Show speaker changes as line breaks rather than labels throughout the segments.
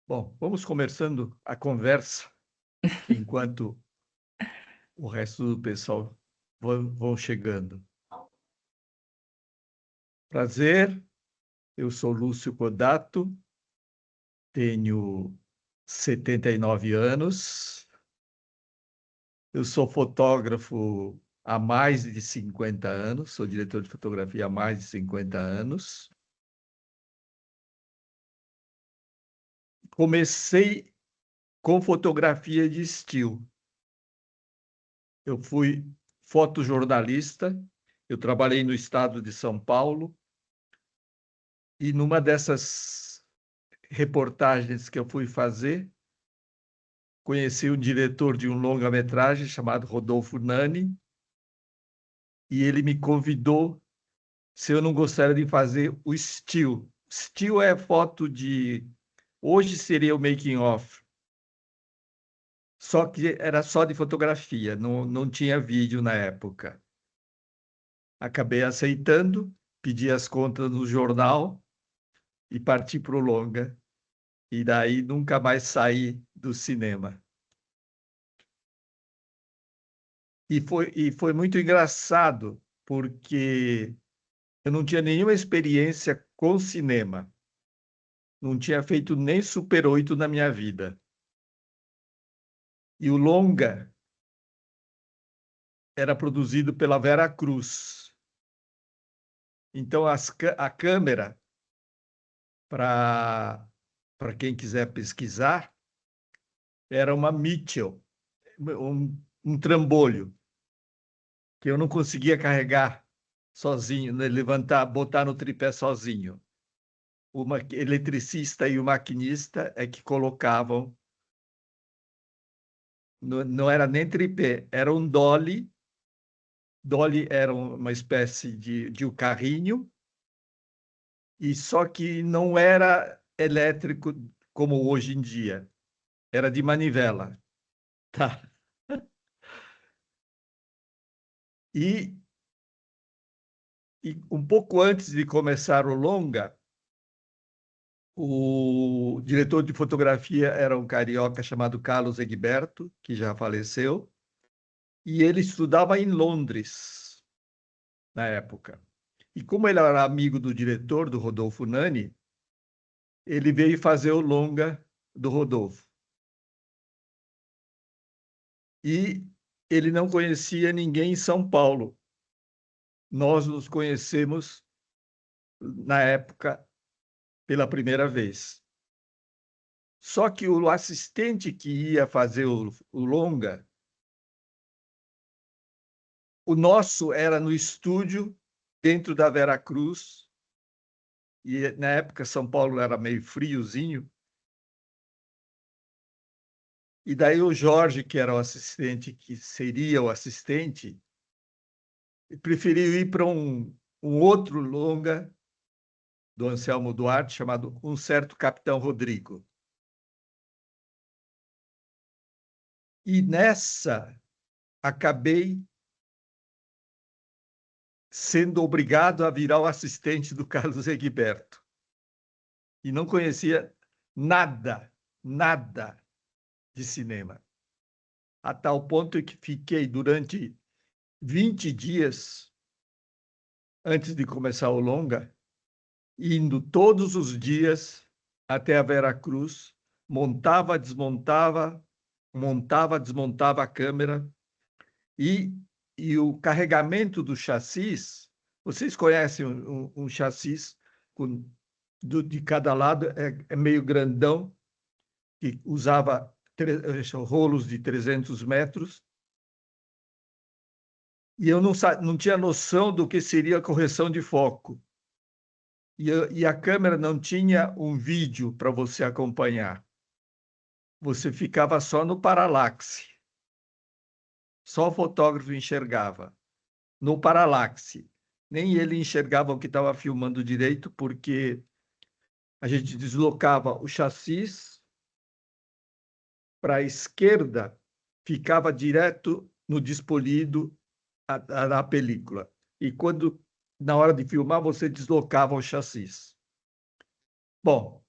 Bom, vamos começando a conversa enquanto o resto do pessoal vão chegando. Prazer, eu sou Lúcio Codato, tenho 79 anos, eu sou fotógrafo há mais de 50 anos, sou diretor de fotografia há mais de 50 anos. Comecei com fotografia de estilo. Eu fui fotojornalista, eu trabalhei no estado de São Paulo, e numa dessas reportagens que eu fui fazer, conheci o diretor de um longa-metragem chamado Rodolfo Nani, e ele me convidou se eu não gostaria de fazer o still. Still é foto de... Hoje seria o making of, só que era só de fotografia, não tinha vídeo na época. Acabei aceitando, pedi as contas no jornal e parti para o longa. E daí nunca mais saí do cinema. E foi muito engraçado, porque eu não tinha nenhuma experiência com cinema. Não tinha feito nem Super 8 na minha vida. E o longa era produzido pela Vera Cruz. Então, a câmera, para quem quiser pesquisar, era uma Mitchell, um trambolho, que eu não conseguia carregar sozinho, né, levantar, botar no tripé sozinho. O eletricista e o maquinista é que colocavam, não era nem tripé, era um dolly. Dolly era uma espécie de um carrinho, e só que não era elétrico como hoje em dia, era de manivela. Tá? E, e um pouco antes de começar o longa, o diretor de fotografia era um carioca chamado Carlos Egberto, que já faleceu, e ele estudava em Londres na época. E como ele era amigo do diretor, do Rodolfo Nani, ele veio fazer o longa do Rodolfo. E ele não conhecia ninguém em São Paulo. Nós nos conhecemos, na época, pela primeira vez. Só que o assistente que ia fazer o longa, o nosso era no estúdio, dentro da Vera Cruz, e na época São Paulo era meio friozinho, e daí o Jorge, que era o assistente, que seria o assistente, preferiu ir para um outro longa do Anselmo Duarte, chamado Um Certo Capitão Rodrigo. E nessa, acabei sendo obrigado a virar o assistente do Carlos Egberto. E não conhecia nada, nada de cinema. A tal ponto que fiquei durante 20 dias antes de começar o longa, indo todos os dias até a Vera Cruz, montava, desmontava a câmera, e o carregamento do chassis. Vocês conhecem um chassis de cada lado, é meio grandão, que usava rolos de 300 metros, e eu não tinha noção do que seria a correção de foco. E a câmera não tinha um vídeo para você acompanhar. Você ficava só no paralaxe. Só o fotógrafo enxergava. No paralaxe. Nem ele enxergava o que estava filmando direito, porque a gente deslocava o chassis para a esquerda, ficava direto no despolido da película. E quando, na hora de filmar, você deslocava o chassis. Bom,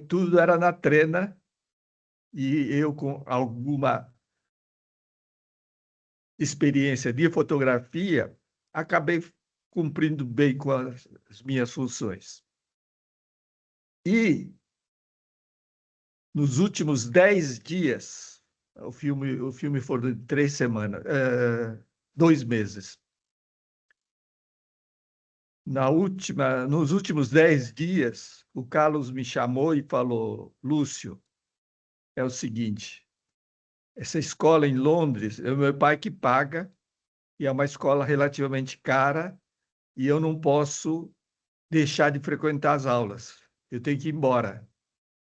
tudo era na trena, e eu, com alguma experiência de fotografia, acabei cumprindo bem com as minhas funções. E nos últimos 10 dias, o filme foi de 3 semanas, 2 meses. Nos últimos 10 dias, o Carlos me chamou e falou: Lúcio, é o seguinte, essa escola em Londres, é o meu pai que paga, e é uma escola relativamente cara, e eu não posso deixar de frequentar as aulas. Eu tenho que ir embora.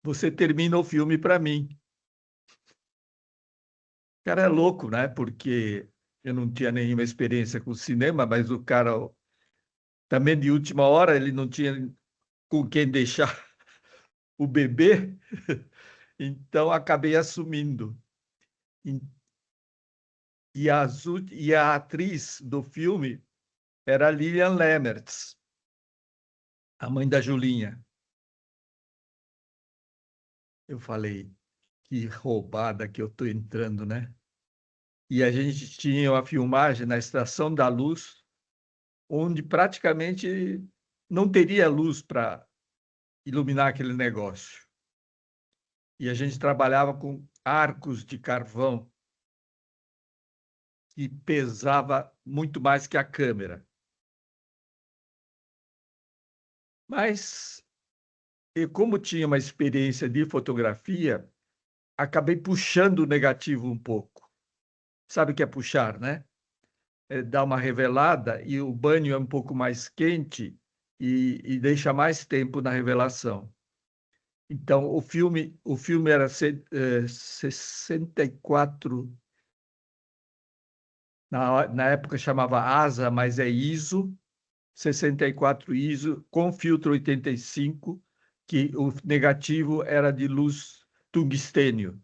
Você termina o filme para mim. O cara é louco, né? Porque eu não tinha nenhuma experiência com cinema, mas o cara também de última hora ele não tinha com quem deixar o bebê, então acabei assumindo. E a atriz do filme era a Lilian Lemmertz, a mãe da Julinha. Eu falei, que roubada que eu estou entrando, né? E a gente tinha uma filmagem na Estação da Luz, onde praticamente não teria luz para iluminar aquele negócio. E a gente trabalhava com arcos de carvão que pesava muito mais que a câmera. Mas eu, como tinha uma experiência de fotografia, acabei puxando o negativo um pouco. Sabe o que é puxar, né? É dar uma revelada e o banho é um pouco mais quente e deixa mais tempo na revelação. Então, o filme era 64, na época chamava ASA, mas é ISO, 64 ISO, com filtro 85, que o negativo era de luz tungstênio,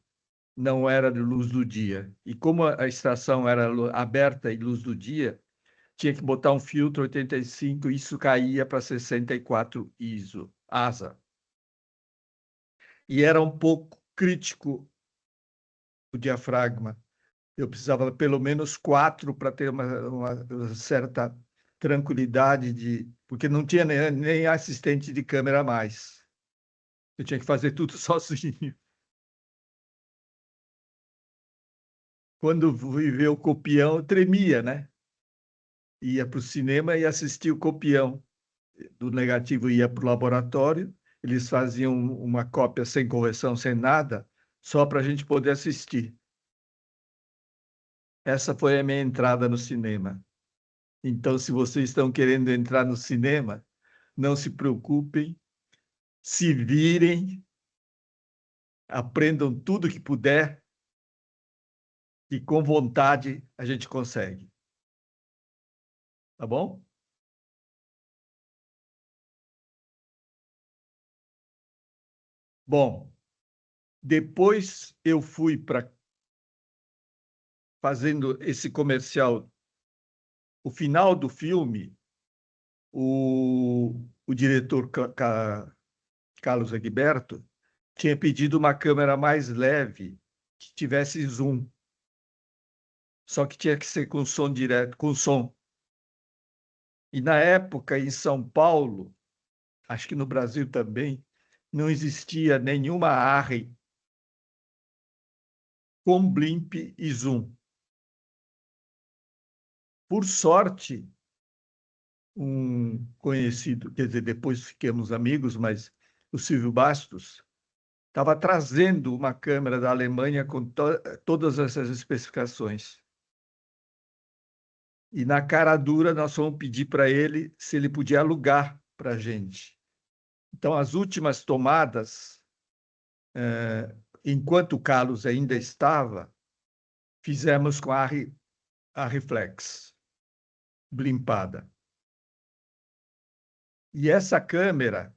não era de luz do dia. E como a estação era aberta e luz do dia, tinha que botar um filtro 85, e isso caía para 64 ISO, ASA. E era um pouco crítico o diafragma. Eu precisava pelo menos 4 para ter uma certa tranquilidade, porque não tinha nem assistente de câmera mais. Eu tinha que fazer tudo sozinho. Quando fui ver o copião, eu tremia, né? Ia para o cinema e assistia o copião do negativo, ia para o laboratório, eles faziam uma cópia sem correção, sem nada, só para a gente poder assistir. Essa foi a minha entrada no cinema. Então, se vocês estão querendo entrar no cinema, não se preocupem, se virem, aprendam tudo que puder e com vontade a gente consegue. Tá bom? Bom, depois eu fui para fazendo esse comercial. O final do filme, o diretor Carlos Egberto tinha pedido uma câmera mais leve, que tivesse zoom, só que tinha que ser com som direto, com som. E na época, em São Paulo, acho que no Brasil também, não existia nenhuma ARRI com blimp e zoom. Por sorte, um conhecido, quer dizer, depois ficamos amigos, mas o Silvio Bastos estava trazendo uma câmera da Alemanha com todas essas especificações. E na cara dura, nós fomos pedir para ele se ele podia alugar para a gente. Então, as últimas tomadas, enquanto o Carlos ainda estava, fizemos com a reflex, blimpada. E essa câmera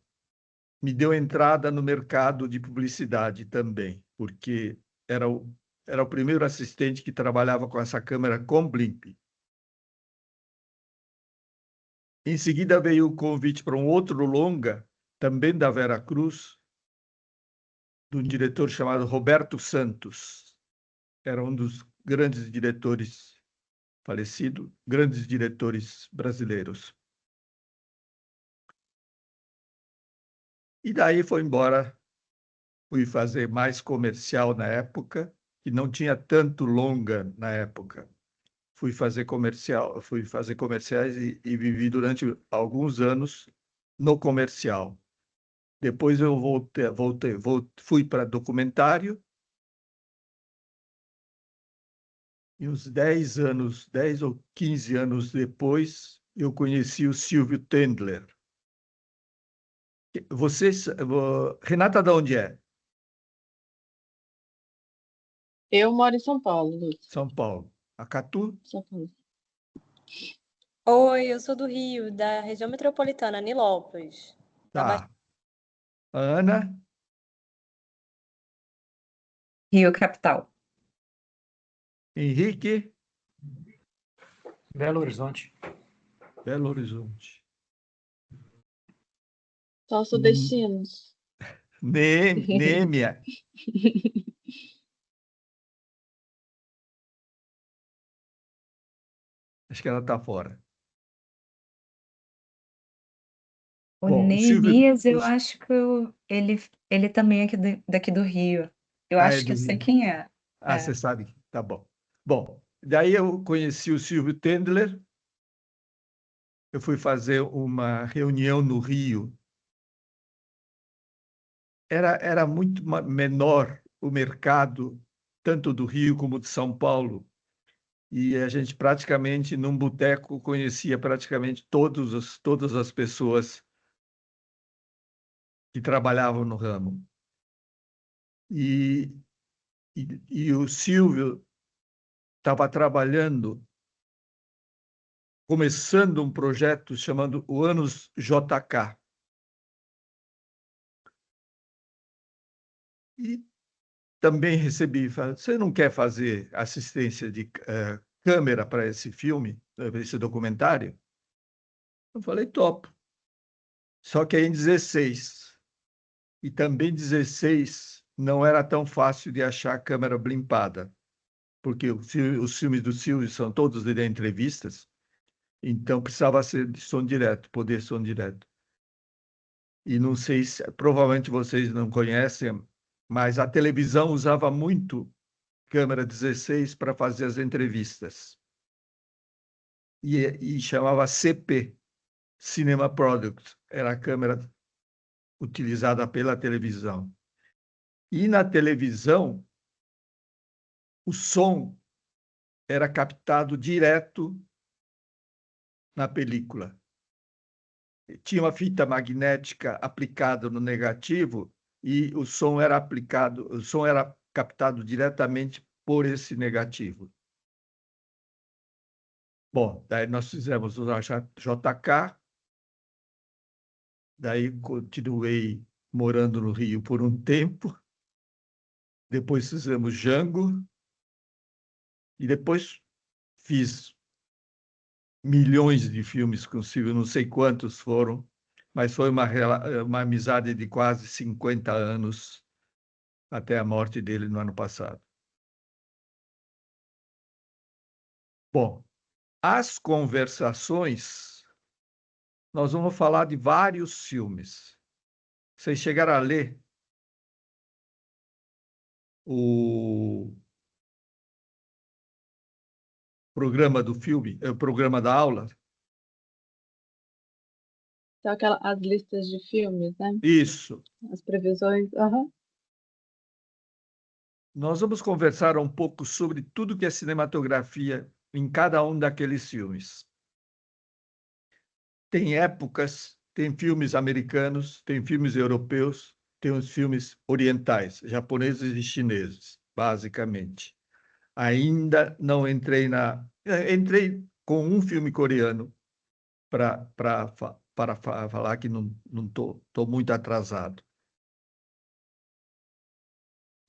me deu entrada no mercado de publicidade também, porque era o primeiro assistente que trabalhava com essa câmera com blimp. Em seguida veio o convite para um outro longa, também da Vera Cruz, de um diretor chamado Roberto Santos. Era um dos grandes diretores falecido, grandes diretores brasileiros. E daí foi embora, fui fazer mais comercial na época, que não tinha tanto longa na época. Fui fazer comerciais e vivi durante alguns anos no comercial. Depois eu fui para documentário, e uns 10 anos, 10 ou 15 anos depois, eu conheci o Silvio Tendler. Renata, de onde é?
Eu moro em São Paulo, Lúcia.
São Paulo. Acatu?
São Paulo.
Oi, eu sou do Rio, da região metropolitana, Nilópolis.
Tá. Ana?
Rio Capital.
Henrique?
Belo Horizonte.
Belo Horizonte.
Só sudestinos.
Nêmia. Acho que ela está fora.
O
Bom,
Neemias, eu acho que ele também é daqui do Rio. Eu
é
acho que
do
eu sei
Rio.
quem é.
Você sabe. Tá bom. Bom, daí eu conheci o Silvio Tendler. Eu fui fazer uma reunião no Rio. Era muito menor o mercado, tanto do Rio como de São Paulo. E a gente praticamente, num boteco, conhecia praticamente todas as pessoas que trabalhavam no ramo. E o Silvio estava trabalhando, começando um projeto chamado o Anos JK. E também recebi, você não quer fazer assistência de câmera para esse filme, para esse documentário? Eu falei, topo. Só que aí em 16. E também 16 não era tão fácil de achar a câmera blimpada, porque os filmes do Silvio são todos de entrevistas, então precisava ser de som direto, poder som direto. E não sei se, provavelmente vocês não conhecem, mas a televisão usava muito câmera 16 para fazer as entrevistas. E chamava CP, Cinema Product, era a câmera utilizada pela televisão. E na televisão, o som era captado direto na película. Tinha uma fita magnética aplicada no negativo e o som era captado diretamente por esse negativo. Bom, daí nós fizemos o JK, daí continuei morando no Rio por um tempo, depois fizemos Django, e depois fiz milhões de filmes com o Silvio, não sei quantos foram, mas foi uma amizade de quase 50 anos, até a morte dele no ano passado. Bom, as conversações, nós vamos falar de vários filmes. Vocês chegaram a ler o programa do filme, o programa da aula?
São as listas de filmes, né?
Isso.
As previsões. Uhum.
Nós vamos conversar um pouco sobre tudo que é cinematografia em cada um daqueles filmes. Tem épocas, tem filmes americanos, tem filmes europeus, tem os filmes orientais, japoneses e chineses, basicamente. Ainda não entrei Entrei com um filme coreano para falar que não estou muito atrasado.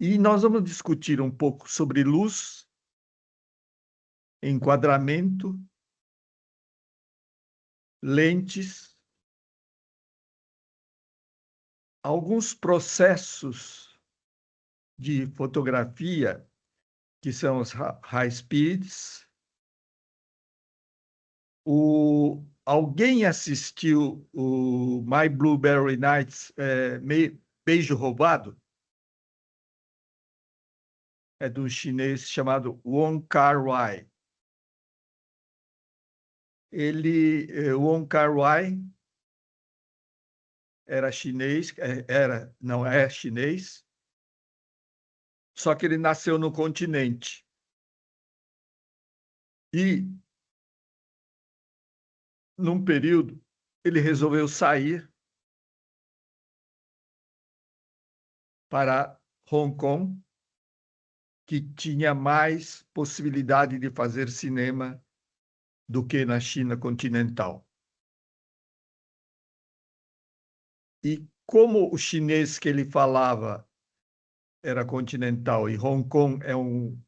E nós vamos discutir um pouco sobre luz, enquadramento, lentes, alguns processos de fotografia, que são os high speeds. Alguém assistiu o My Blueberry Nights, Beijo Roubado? É de um chinês chamado Wong Kar-wai. Wong Kar-wai era chinês, não é chinês, só que ele nasceu no continente. E, num período, ele resolveu sair para Hong Kong, que tinha mais possibilidade de fazer cinema do que na China continental. E como o chinês que ele falava era continental e Hong Kong é um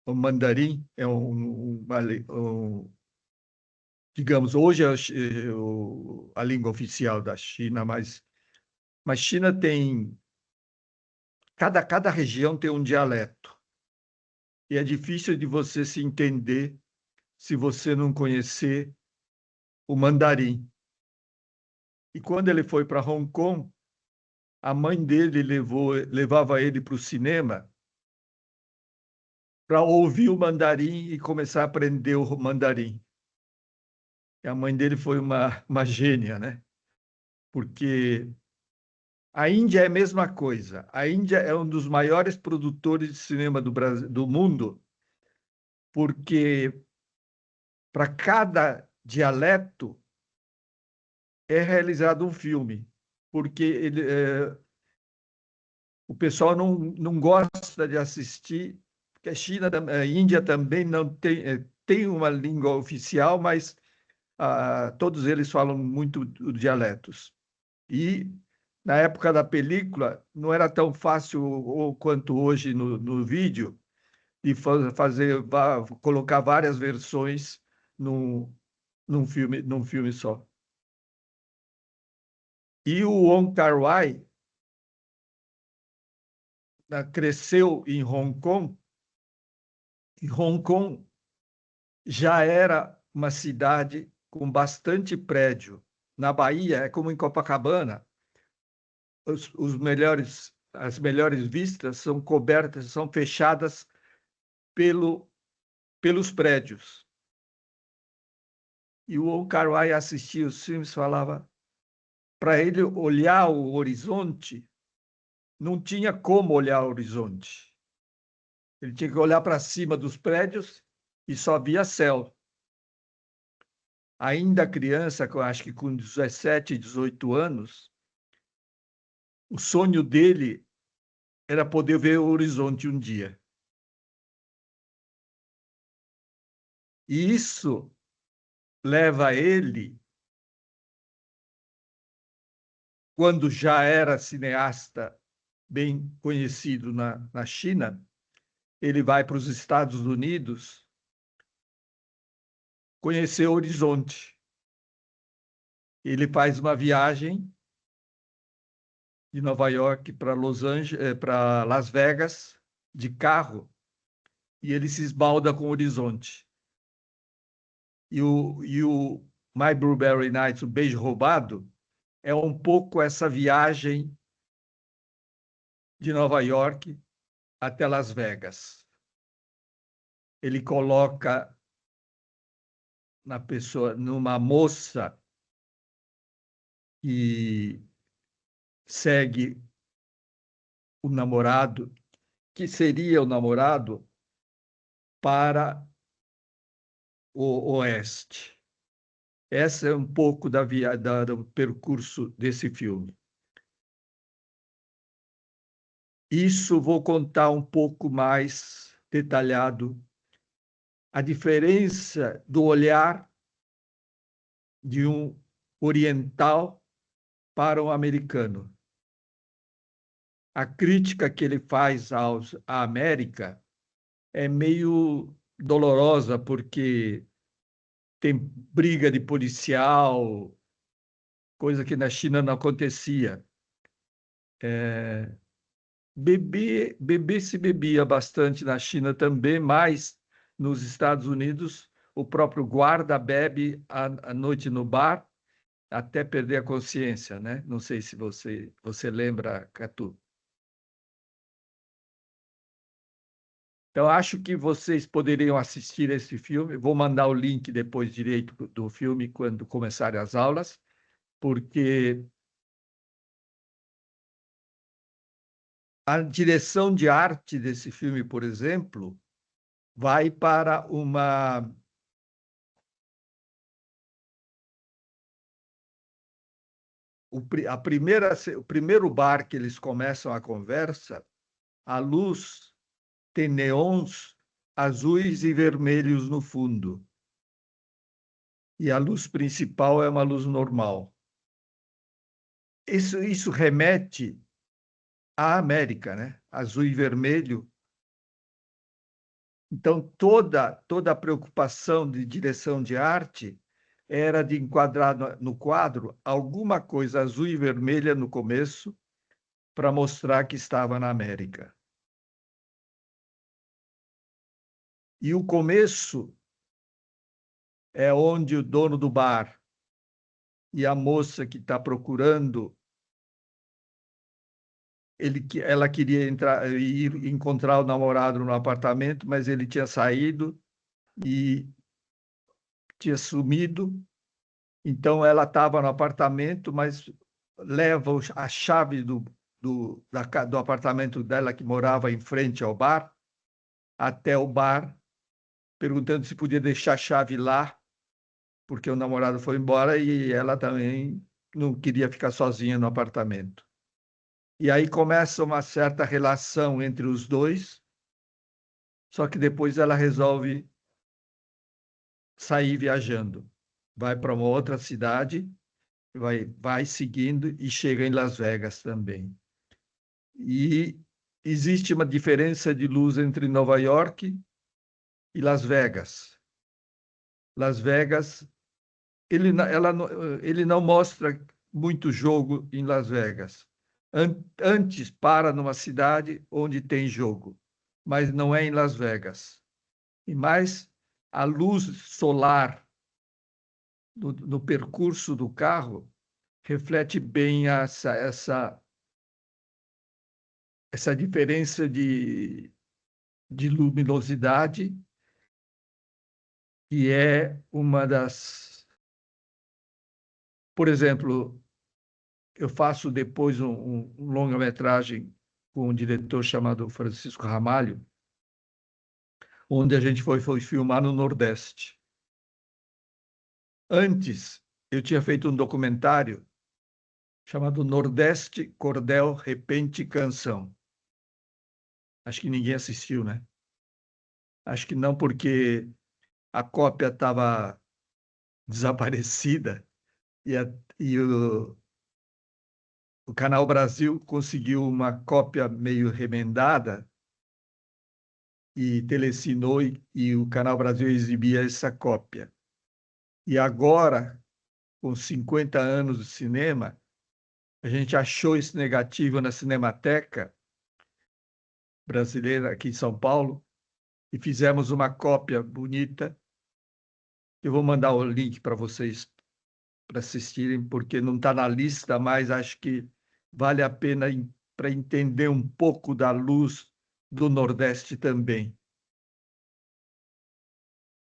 mandarim, é digamos, hoje é a língua oficial da China, mas China tem cada região tem um dialeto e é difícil de você se entender se você não conhecer o mandarim. E quando ele foi para Hong Kong, a mãe dele levava ele para o cinema para ouvir o mandarim e começar a aprender o mandarim. E a mãe dele foi uma gênia, né? Porque a Índia é a mesma coisa. A Índia é um dos maiores produtores de cinema do mundo, porque para cada dialeto é realizado um filme, porque o pessoal não gosta de assistir, porque a Índia também não tem uma língua oficial, mas todos eles falam muito dialetos. E na época da película não era tão fácil quanto hoje no vídeo de colocar várias versões num filme só. E o Wong Kar-wai cresceu em Hong Kong, e Hong Kong já era uma cidade com bastante prédio. Na Bahia, é como em Copacabana, as melhores vistas são cobertas, são fechadas pelos prédios. E o Wong Kar-wai assistia os filmes, falava, para ele olhar o horizonte, não tinha como olhar o horizonte. Ele tinha que olhar para cima dos prédios e só via céu. Ainda criança, acho que com 17, 18 anos, o sonho dele era poder ver o horizonte um dia. E isso leva ele, quando já era cineasta bem conhecido na China, ele vai para os Estados Unidos conhecer o horizonte. Ele faz uma viagem de Nova York para Las Vegas de carro e ele se esbalda com o horizonte. E o My Blueberry Nights, o Beijo Roubado, é um pouco essa viagem de Nova York até Las Vegas. Ele coloca numa moça que segue o namorado, que seria o namorado, para o oeste. Essa é um pouco do percurso desse filme. Isso vou contar um pouco mais detalhado a diferença do olhar de um oriental para um americano. A crítica que ele faz à América é meio dolorosa, porque tem briga de policial, coisa que na China não acontecia. Beber se bebia bastante na China também, mas nos Estados Unidos o próprio guarda bebe à noite no bar até perder a consciência, né? Não sei se você lembra, Catu. Então, acho que vocês poderiam assistir esse filme. Vou mandar o link depois direito do filme quando começarem as aulas, porque a direção de arte desse filme, por exemplo, vai para uma... O primeiro bar que eles começam a conversa, a luz tem neons azuis e vermelhos no fundo. E a luz principal é uma luz normal. Isso remete à América, né? Azul e vermelho. Então, toda a preocupação de direção de arte era de enquadrar no quadro alguma coisa azul e vermelha no começo para mostrar que estava na América. E o começo é onde o dono do bar e a moça que está procurando, ela queria ir encontrar o namorado no apartamento, mas ele tinha saído e tinha sumido. Então, ela estava no apartamento, mas leva a chave do apartamento dela, que morava em frente ao bar, até o bar, perguntando se podia deixar a chave lá, porque o namorado foi embora e ela também não queria ficar sozinha no apartamento. E aí começa uma certa relação entre os dois, só que depois ela resolve sair viajando. Vai para uma outra cidade, vai seguindo e chega em Las Vegas também. E existe uma diferença de luz entre Nova York e Las Vegas. Las Vegas, ele não mostra muito jogo em Las Vegas. Antes para numa cidade onde tem jogo, mas não é em Las Vegas. E mais, a luz solar no percurso do carro reflete bem essa diferença de luminosidade, que é uma das... Por exemplo, eu faço depois um longa-metragem com um diretor chamado Francisco Ramalho, onde a gente foi filmar no Nordeste. Antes, eu tinha feito um documentário chamado Nordeste, Cordel, Repente, Canção. Acho que ninguém assistiu, né? Acho que não, porque a cópia estava desaparecida e o Canal Brasil conseguiu uma cópia meio remendada e telecinou e o Canal Brasil exibia essa cópia. E agora, com 50 anos de cinema, a gente achou esse negativo na Cinemateca brasileira aqui em São Paulo e fizemos uma cópia bonita. Eu vou mandar o link para vocês para assistirem, porque não está na lista, mas acho que vale a pena para entender um pouco da luz do Nordeste também.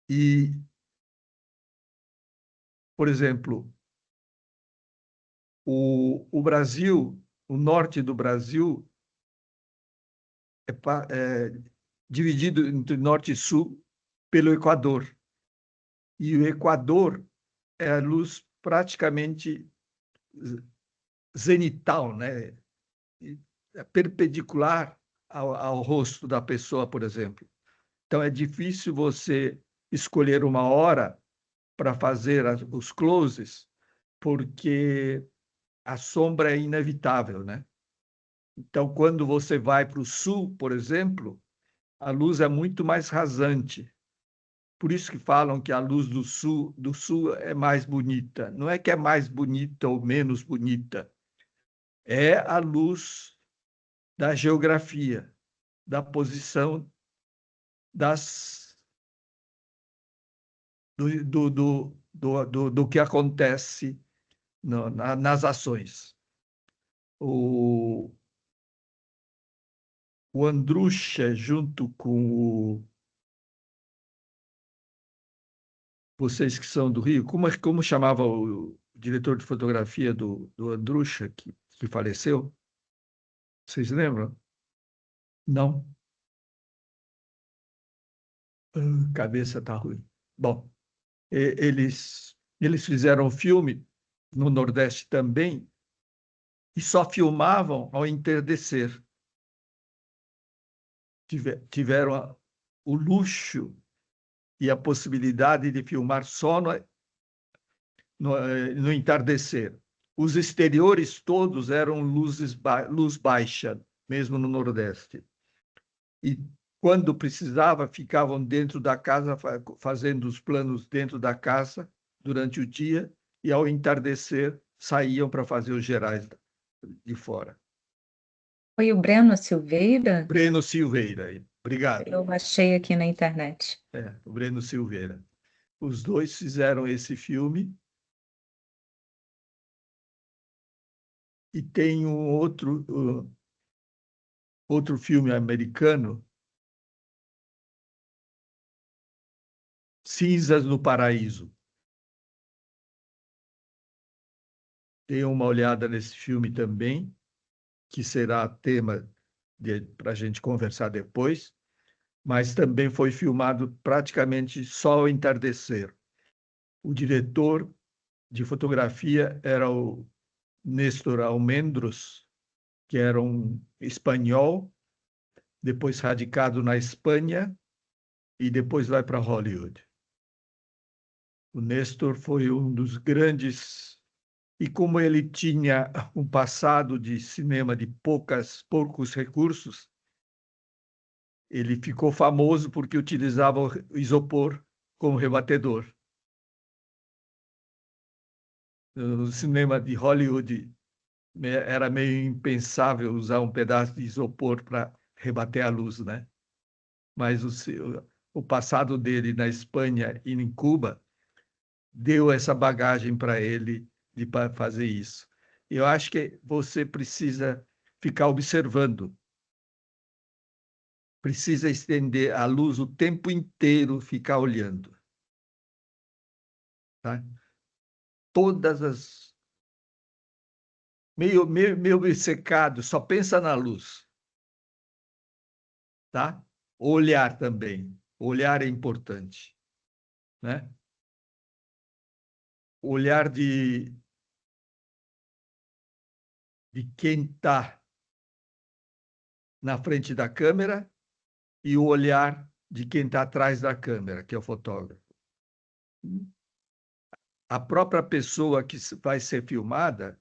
E, por exemplo, o Brasil, o norte do Brasil, é dividido entre norte e sul pelo Equador. E o Equador é a luz praticamente zenital, né? É perpendicular ao rosto da pessoa, por exemplo. Então, é difícil você escolher uma hora para fazer os closes, porque a sombra é inevitável, né? Então, quando você vai para o sul, por exemplo, a luz é muito mais rasante. Por isso que falam que a luz do sul é mais bonita. Não é que é mais bonita ou menos bonita. É a luz da geografia, da posição do que acontece nas ações. O Andrucha, junto com vocês que são do Rio, como chamava o diretor de fotografia do Andrucha, que faleceu? Vocês lembram? Não? Cabeça está ruim. Bom, eles fizeram um filme no Nordeste também e só filmavam ao entardecer. Tiveram o luxo e a possibilidade de filmar só no entardecer. Os exteriores todos eram luz baixa, mesmo no Nordeste. E quando precisava, ficavam dentro da casa, fazendo os planos dentro da casa durante o dia, e ao entardecer saíam para fazer os gerais de fora.
Foi o Breno Silveira?
Breno Silveira, obrigado.
Eu achei aqui na internet.
O Breno Silveira. Os dois fizeram esse filme. E tem um outro filme americano, Cinzas no Paraíso. Dê uma olhada nesse filme também, que será tema para a gente conversar depois, mas também foi filmado praticamente só ao entardecer. O diretor de fotografia era o Néstor Almendros, que era um espanhol, depois radicado na Espanha e depois vai para Hollywood. O Néstor foi um dos grandes, e como ele tinha um passado de cinema de poucos recursos, ele ficou famoso porque utilizava o isopor como rebatedor. No cinema de Hollywood era meio impensável usar um pedaço de isopor para rebater a luz, né? Mas o passado dele na Espanha e em Cuba deu essa bagagem para ele de fazer isso. Eu acho que você precisa ficar observando, precisa estender a luz o tempo inteiro, ficar olhando. Tá? Todas as... Meio obcecado, só pensa na luz. Tá? Olhar também. Olhar é importante. Né? Olhar de quem está na frente da câmera e o olhar de quem está atrás da câmera, que é o fotógrafo. A própria pessoa que vai ser filmada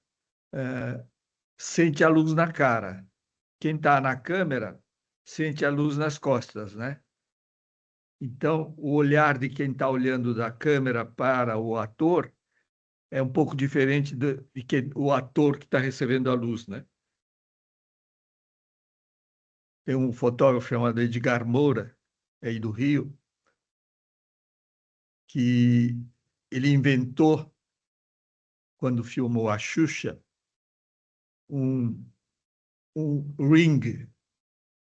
sente a luz na cara. Quem está na câmera sente a luz nas costas, né? Então, o olhar de quem está olhando da câmera para o ator é um pouco diferente de o ator que está recebendo a luz, né? Tem um fotógrafo chamado Edgar Moura, aí do Rio, que ele inventou, quando filmou a Xuxa, um ring,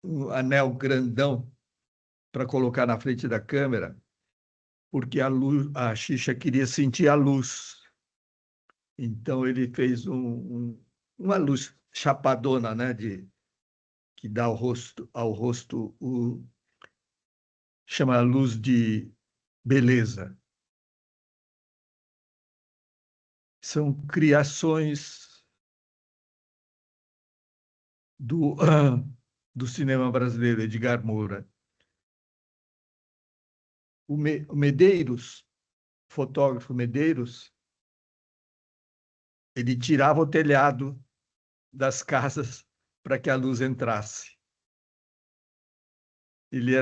um anel grandão para colocar na frente da câmera, porque a Xuxa queria sentir a luz. Então ele fez uma luz chapadona, né, que dá ao rosto chama a luz de beleza. São criações do cinema brasileiro, Edgar Moura. O Medeiros, fotógrafo Medeiros, ele tirava o telhado das casas para que a luz entrasse. Ele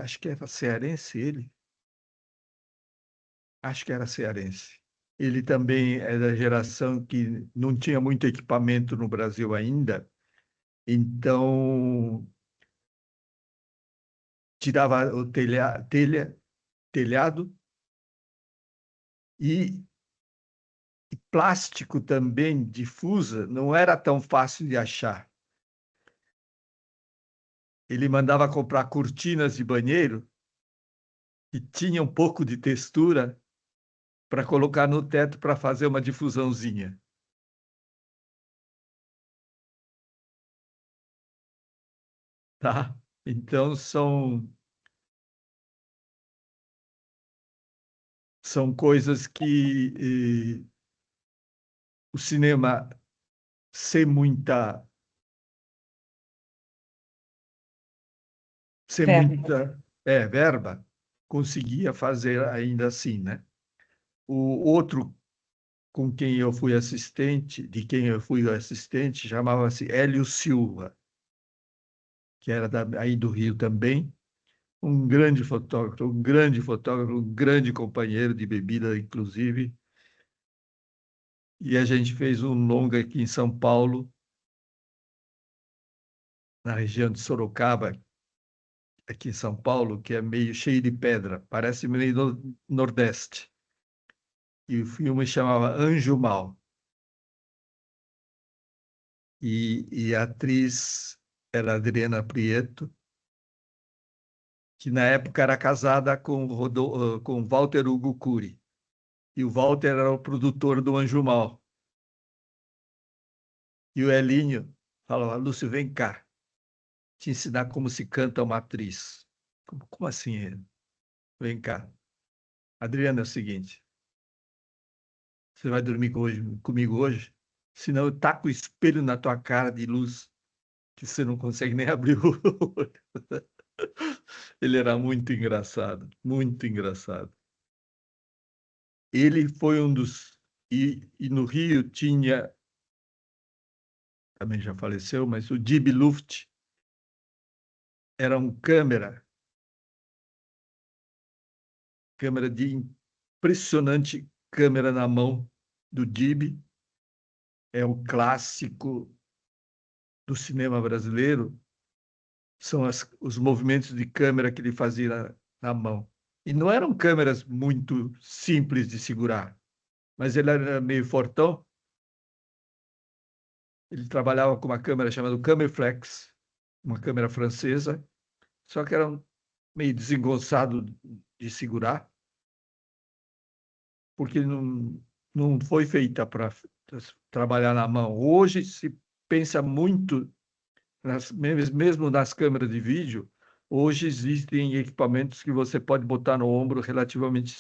acho que era cearense, ele. Acho que era cearense. Ele também é da geração que não tinha muito equipamento no Brasil ainda, Então, tirava o telhado e plástico também, difusa, não era tão fácil de achar. Ele mandava comprar cortinas de banheiro que tinha um pouco de textura para colocar no teto para fazer uma difusãozinha. Tá? Então, são coisas que o cinema, sem muita, sem
Verba.
muita verba, conseguia fazer ainda assim, né? O outro com quem eu fui assistente, de quem eu fui assistente, chamava-se Hélio Silva, que era aí do Rio também, um grande fotógrafo, um grande companheiro de bebida, inclusive. E a gente fez um longa aqui em São Paulo, na região de Sorocaba, aqui em São Paulo, que é meio cheio de pedra, parece meio do Nordeste. E o filme chamava Anjo Mal. E a atriz era Adriana Prieto, que na época era casada com Walter Hugo Cury. E o Walter era o produtor do Anjo Mal. E o Elinho falava: Lúcio, vem cá, te ensinar como se canta uma atriz. Como assim? Vem cá. Adriana, é o seguinte, você vai dormir comigo hoje? Senão eu taco o espelho na tua cara de luz, que você não consegue nem abrir o olho. Ele era muito engraçado, muito engraçado. Ele foi um dos... E no Rio tinha, também já faleceu, mas o Dib Luft era um câmera de impressionante câmera na mão do Dib. É um clássico do cinema brasileiro, são os movimentos de câmera que ele fazia na mão. E não eram câmeras muito simples de segurar, mas ele era meio fortão. Ele trabalhava com uma câmera chamada Cameraflex, uma câmera francesa, só que era meio desengonçado de segurar, porque não foi feita para trabalhar na mão. Hoje se pensa muito, mesmo nas câmeras de vídeo, hoje existem equipamentos que você pode botar no ombro relativamente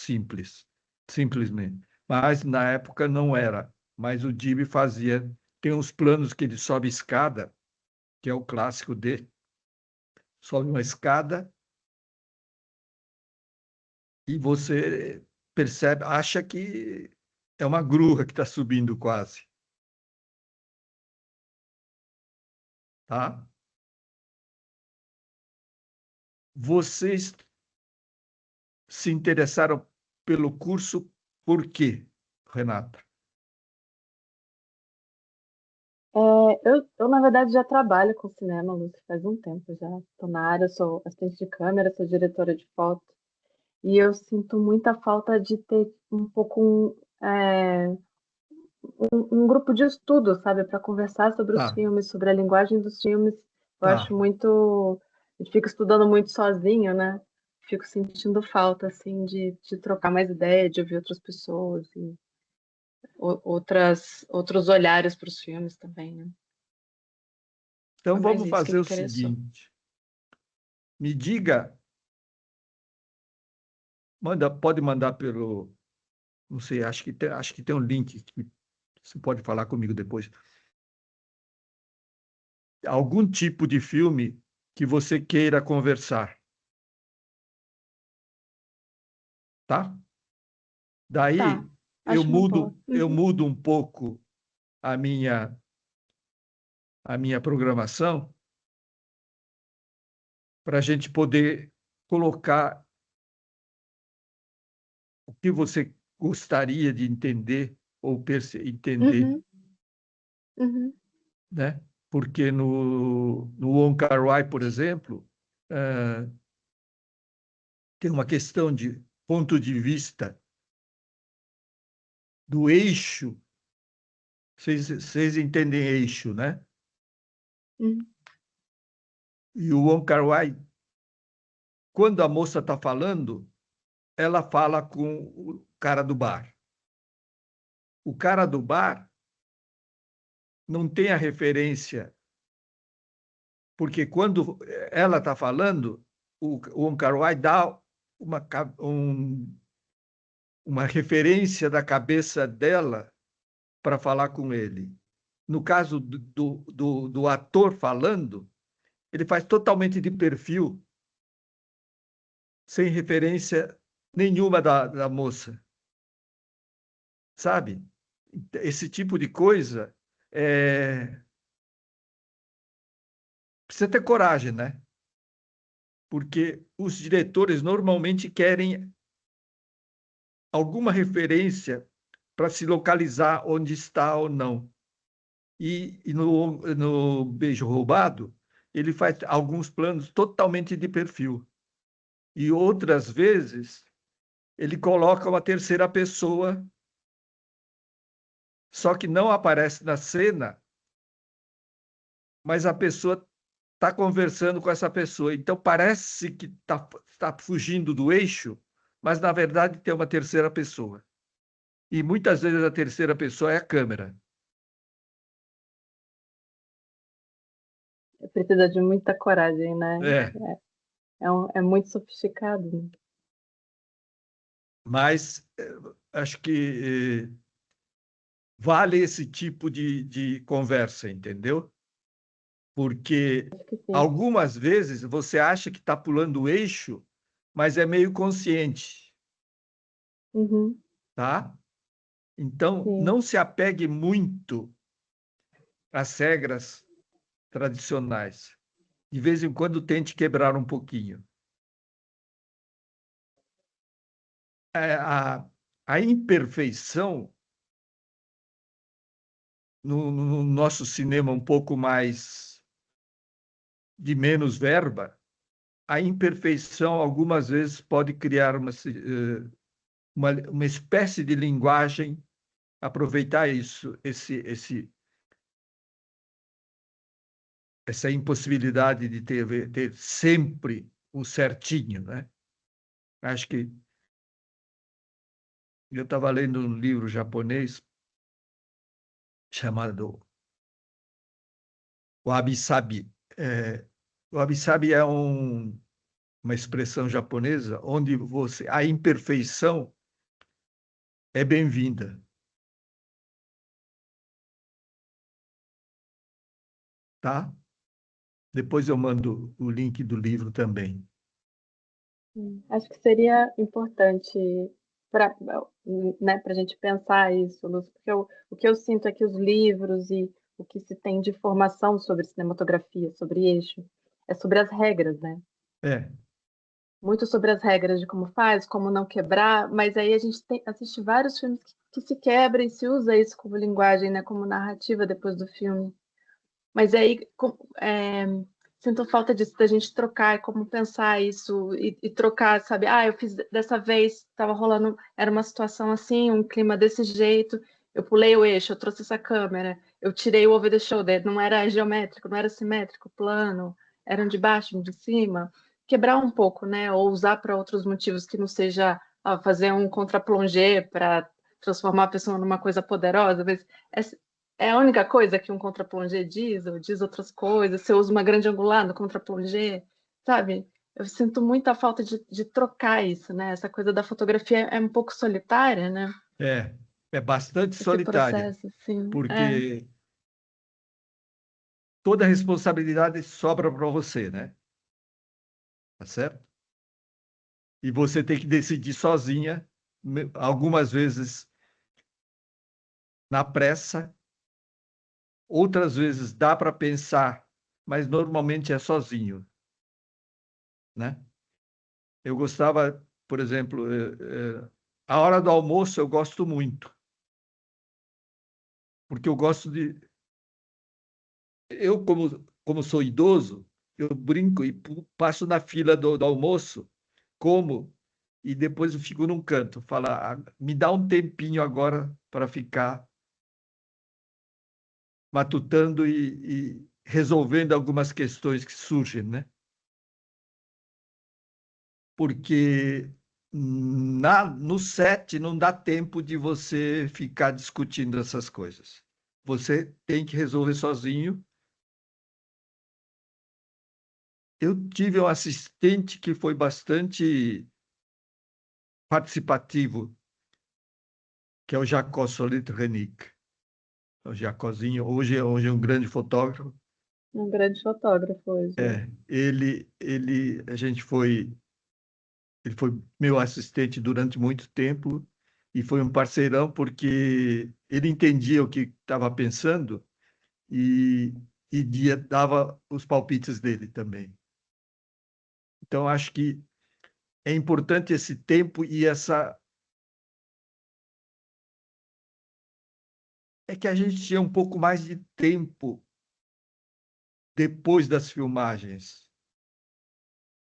simplesmente. Mas na época não era. Mas o Dib fazia, tem uns planos que ele sobe escada, que é o clássico dele, sobe uma escada e você percebe, acha que é uma grua que está subindo quase, tá? Vocês se interessaram pelo curso por quê, Renata?
Eu, na verdade, já trabalho com cinema, Lúcio, faz um tempo já. Estou na área, sou assistente de câmera, sou diretora de foto. E eu sinto muita falta de ter um pouco um grupo de estudo, sabe, para conversar sobre os
Tá,
filmes, sobre a linguagem dos filmes. Eu
tá.
acho muito. Eu fico estudando muito sozinho, né? Fico sentindo falta, assim, de trocar mais ideia, de ouvir outras pessoas e outros olhares para os filmes também, né?
Então
Foi mais
vamos
isso que
fazer
me
o
interessou.
seguinte. Me diga, pode mandar pelo, não sei, acho que tem um link que você pode falar comigo depois. Algum tipo de filme que você queira conversar, tá?
Tá,
Daí
acho uma boa.
eu
Uhum,
mudo um pouco a minha a minha programação para a gente poder colocar o que você gostaria de entender ou entender,
uhum, uhum.
né? Porque no Wong Kar-wai, por exemplo, tem uma questão de ponto de vista do eixo. Vocês entendem eixo, né?
Uhum.
E o Wong Kar-wai, quando a moça está falando, ela fala com o cara do bar. O cara do bar não tem a referência, porque quando ela está falando, o Wong Kar-wai dá uma referência da cabeça dela para falar com ele. No caso do ator falando, ele faz totalmente de perfil, sem referência nenhuma da moça. Sabe? Esse tipo de coisa precisa ter coragem, né? Porque os diretores normalmente querem alguma referência para se localizar onde está ou não. E no Beijo Roubado, ele faz alguns planos totalmente de perfil. E outras vezes, ele coloca uma terceira pessoa, só que não aparece na cena, mas a pessoa está conversando com essa pessoa. Então, parece que tá fugindo do eixo, mas, na verdade, tem uma terceira pessoa. E muitas vezes a terceira pessoa é a câmera.
Precisa de muita coragem, né?
É,
É muito sofisticado, né?
mas acho que vale esse tipo de conversa, entendeu? Porque
Acho que sim.
algumas vezes você acha que está pulando o eixo, mas é meio consciente,
Uhum,
tá? Então,
sim.
não se apegue muito às regras tradicionais. De vez em quando, tente quebrar um pouquinho. A imperfeição, no nosso cinema um pouco mais de menos verba, a imperfeição algumas vezes pode criar uma espécie de linguagem, aproveitar isso, essa impossibilidade de ter sempre o certinho, né? Acho que eu estava lendo um livro japonês chamado Wabi-sabi. O wabi-sabi é uma expressão japonesa onde a imperfeição é bem-vinda, tá? Depois eu mando o link do livro também.
Acho que seria importante para, né, para a gente pensar isso, Lúcio, porque o que eu sinto é que os livros e o que se tem de informação sobre cinematografia, sobre eixo, é sobre as regras, né?
É,
Muito sobre as regras de como faz, como não quebrar, mas aí a gente assiste vários filmes que se quebra e se usa isso como linguagem, né, como narrativa depois do filme. Mas aí sinto falta disso, da gente trocar, como pensar isso e trocar, sabe? Ah, eu fiz dessa vez, estava rolando, era uma situação assim, um clima desse jeito, eu pulei o eixo, eu trouxe essa câmera, eu tirei o over the shoulder, não era geométrico, não era simétrico, plano, eram de baixo, de cima. Quebrar um pouco, né? Ou usar para outros motivos que não seja fazer um contra-plongé para transformar a pessoa numa coisa poderosa, mas é a única coisa que um contra-plongé diz, ou diz outras coisas. Você usa uma grande angular no contra-plongé, sabe? Eu sinto muita falta de trocar isso, né? Essa coisa da fotografia é um pouco solitária, né?
é, é bastante
Esse
solitária,
processo, assim.
porque toda a responsabilidade sobra para você, né? Tá certo? E você tem que decidir sozinha, algumas vezes na pressa, outras vezes dá para pensar, mas normalmente é sozinho, né? Eu gostava, por exemplo, a hora do almoço eu gosto muito, porque eu gosto eu como sou idoso, eu brinco e passo na fila do almoço, como, e depois eu fico num canto, fala, me dá um tempinho agora para ficar matutando e resolvendo algumas questões que surgem, né? Porque no set não dá tempo de você ficar discutindo essas coisas. Você tem que resolver sozinho. Eu tive um assistente que foi bastante participativo, que é o Jacó Solit-Renick. O Jacozinho, hoje é um grande fotógrafo.
Um grande fotógrafo hoje.
A gente ele foi meu assistente durante muito tempo e foi um parceirão porque ele entendia o que estava pensando e, dava os palpites dele também. Então, acho que é importante esse tempo e essa. É que a gente tinha um pouco mais de tempo depois das filmagens.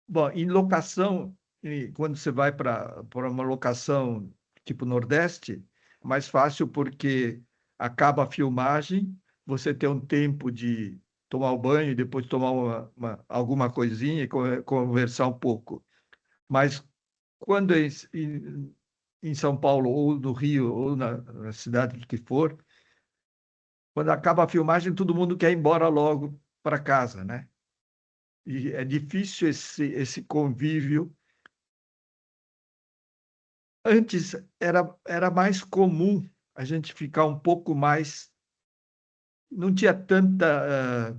Bom, em locação, quando você vai para uma locação tipo Nordeste, é mais fácil porque acaba a filmagem, você tem um tempo de tomar o banho e depois tomar alguma coisinha e conversar um pouco. Mas quando é em São Paulo ou no Rio ou na cidade que for, quando acaba a filmagem, todo mundo quer ir embora logo para casa, né? E é difícil esse convívio. Antes era mais comum a gente ficar um pouco mais. Não tinha tanta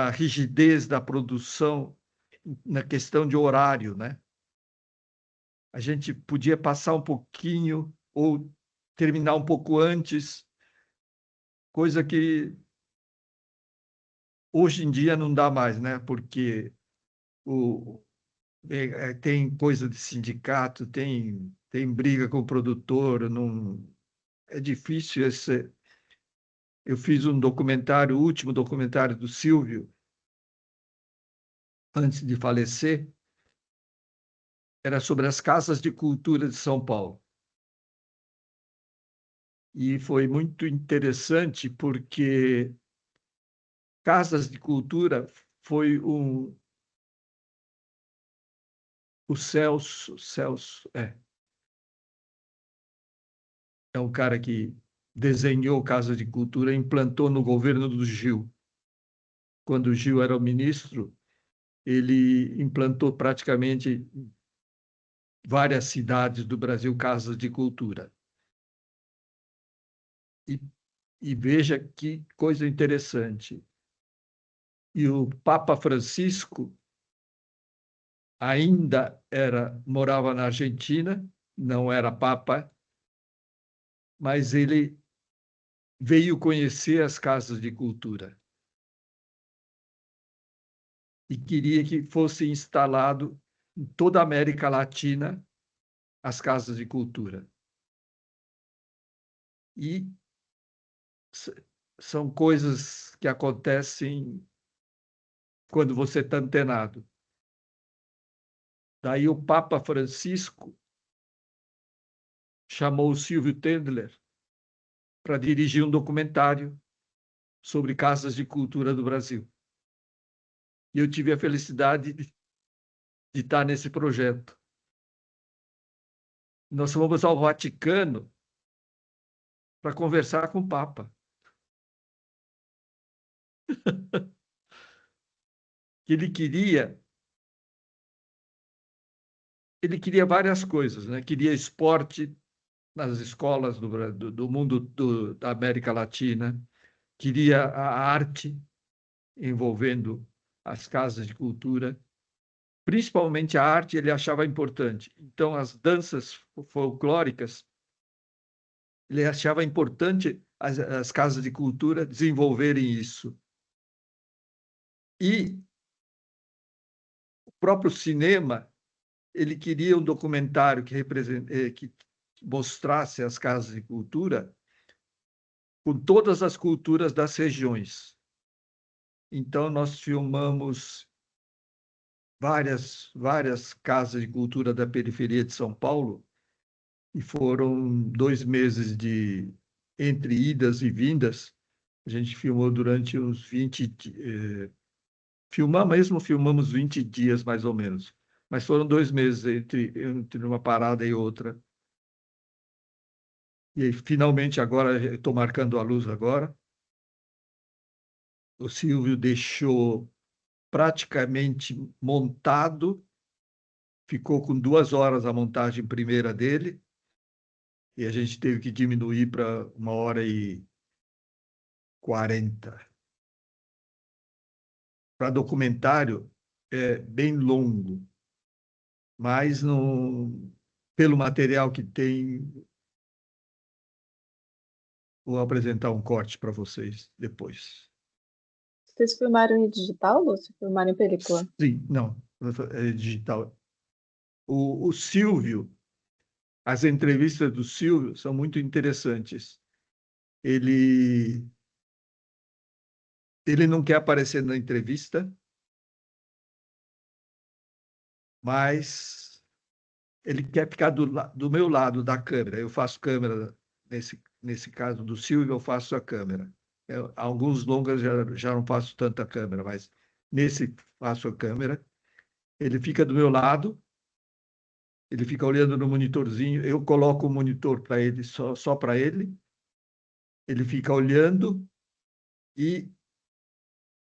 rigidez da produção na questão de horário, né? A gente podia passar um pouquinho ou terminar um pouco antes, coisa que hoje em dia não dá mais, né? Porque o, tem coisa de sindicato, tem briga com o produtor, não, é difícil esse. Eu fiz um documentário, o último documentário do Silvio, antes de falecer, era sobre as casas de cultura de São Paulo. E foi muito interessante porque casas de cultura foi o Celso é um cara que desenhou Casa de Cultura e implantou no governo do Gil. Quando o Gil era o ministro, ele implantou praticamente várias cidades do Brasil casas de cultura. E, e veja que coisa interessante. E o Papa Francisco morava na Argentina, não era Papa, mas ele veio conhecer as casas de cultura e queria que fosse instalado em toda a América Latina as casas de cultura. E são coisas que acontecem quando você está antenado. Daí o Papa Francisco chamou o Silvio Tendler para dirigir um documentário sobre casas de cultura do Brasil. E eu tive a felicidade de estar nesse projeto. Nós fomos ao Vaticano para conversar com o Papa. Ele queria várias coisas, né? Queria esporte nas escolas do mundo da América Latina, queria a arte envolvendo as casas de cultura, principalmente a arte ele achava importante. Então, as danças folclóricas, ele achava importante as casas de cultura desenvolverem isso. E o próprio cinema, ele queria um documentário que mostrasse as casas de cultura com todas as culturas das regiões. Então, nós filmamos várias casas de cultura da periferia de São Paulo, e foram 2 meses entre idas e vindas. A gente filmou durante uns 20 dias. Filmamos 20 dias, mais ou menos. Mas foram 2 meses entre uma parada e outra. E aí, finalmente, agora, estou marcando a luz agora. O Silvio deixou praticamente montado, ficou com 2 horas a montagem primeira dele, e a gente teve que diminuir para 1h40. Para documentário, é bem longo, mas pelo material que tem, vou apresentar um corte para vocês depois.
Vocês filmaram em digital, Lúcio? Filmaram em película?
Sim, não, é digital. O Silvio, as entrevistas do Silvio são muito interessantes. Ele não quer aparecer na entrevista, mas ele quer ficar do meu lado da câmera. Eu faço câmera, nesse caso do Silvio, eu faço a câmera. Alguns longas já não faço tanta câmera, mas nesse faço a câmera. Ele fica do meu lado, ele fica olhando no monitorzinho, eu coloco o monitor para ele, só para ele. Ele fica olhando e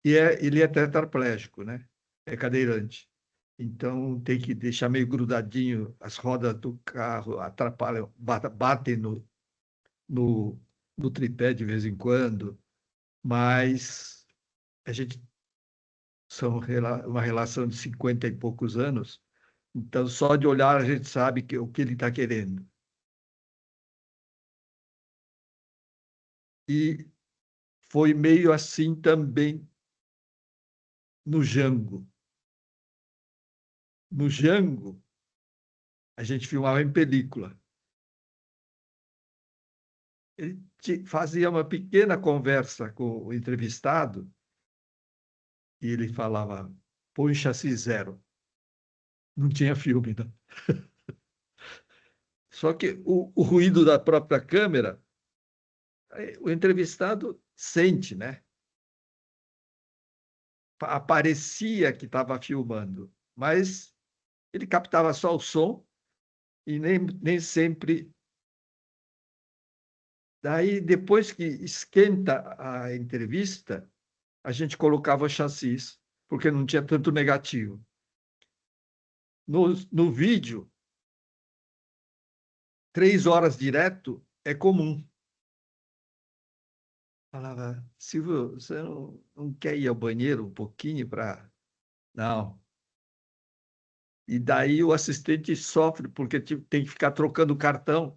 ele é tetraplégico, né? É cadeirante. Então tem que deixar meio grudadinho, as rodas do carro atrapalham, batem no, no tripé de vez em quando, mas a gente uma relação de 50 e poucos anos, então só de olhar a gente sabe o que ele está querendo. E foi meio assim também no Django. No Django, a gente filmava em película. Ele fazia uma pequena conversa com o entrevistado e ele falava, põe chassi zero. Não tinha filme, né? Só que o ruído da própria câmera, o entrevistado sente, né? Aparecia que estava filmando, mas ele captava só o som e nem sempre. Daí, depois que esquenta a entrevista, a gente colocava chassis, porque não tinha tanto negativo. No vídeo, 3 horas direto é comum. Falava, Silvio, você não quer ir ao banheiro um pouquinho para... Não. E daí o assistente sofre, porque tem que ficar trocando o cartão,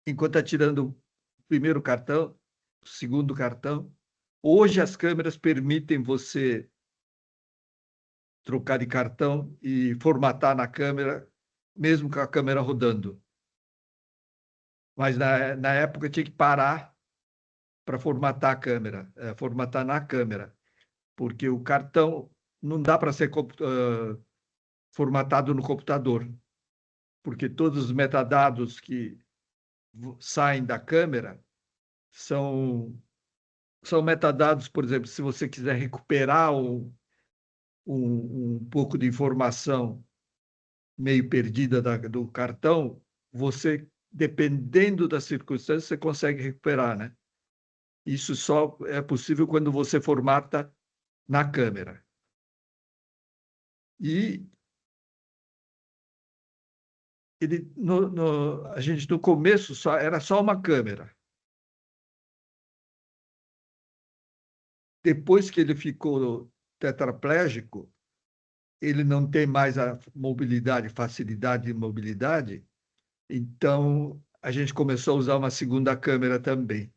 enquanto está tirando o primeiro cartão, o segundo cartão. Hoje as câmeras permitem você trocar de cartão e formatar na câmera, mesmo com a câmera rodando. Mas na época tinha que parar para formatar a câmera, formatar na câmera, porque o cartão não dá para ser formatado no computador, porque todos os metadados que saem da câmera são metadados, por exemplo, se você quiser recuperar um pouco de informação meio perdida do cartão, você, dependendo das circunstâncias, você consegue recuperar, né? Isso só é possível quando você formata na câmera. E a gente, no começo, era só uma câmera. Depois que ele ficou tetraplégico, ele não tem mais a mobilidade, facilidade de mobilidade, então a gente começou a usar uma segunda câmera também.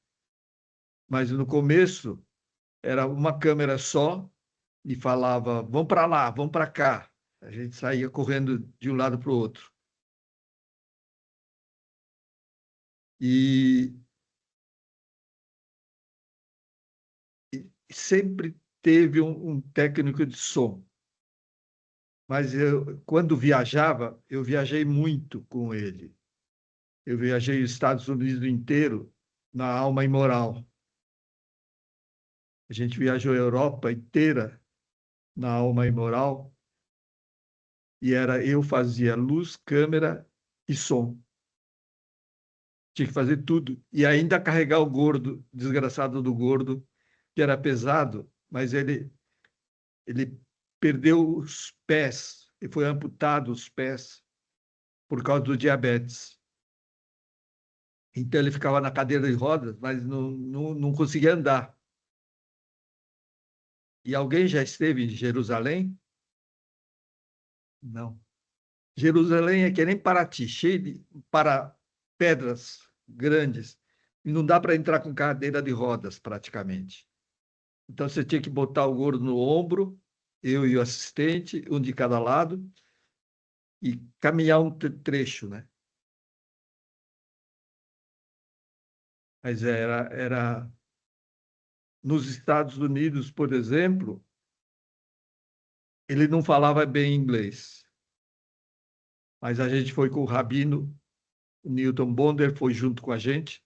Mas no começo era uma câmera só e falava, vamos para lá, vamos para cá. A gente saía correndo de um lado para o outro. E sempre teve um técnico de som. Mas quando viajava, eu viajei muito com ele. Eu viajei os Estados Unidos inteiro na Alma Imoral. A gente viajou a Europa inteira na Alma Imoral e eu fazia luz, câmera e som. Tinha que fazer tudo. E ainda carregar o gordo, desgraçado do gordo, que era pesado, mas ele perdeu os pés, e foi amputado os pés por causa do diabetes. Então ele ficava na cadeira de rodas, mas não conseguia andar. E alguém já esteve em Jerusalém? Não. Jerusalém é que nem Paraty, cheio de pedras grandes. E não dá para entrar com cadeira de rodas, praticamente. Então você tinha que botar o gordo no ombro, eu e o assistente, um de cada lado, e caminhar um trecho, né? Mas era nos Estados Unidos, por exemplo, ele não falava bem inglês. Mas a gente foi com o rabino, o Newton Bonder foi junto com a gente.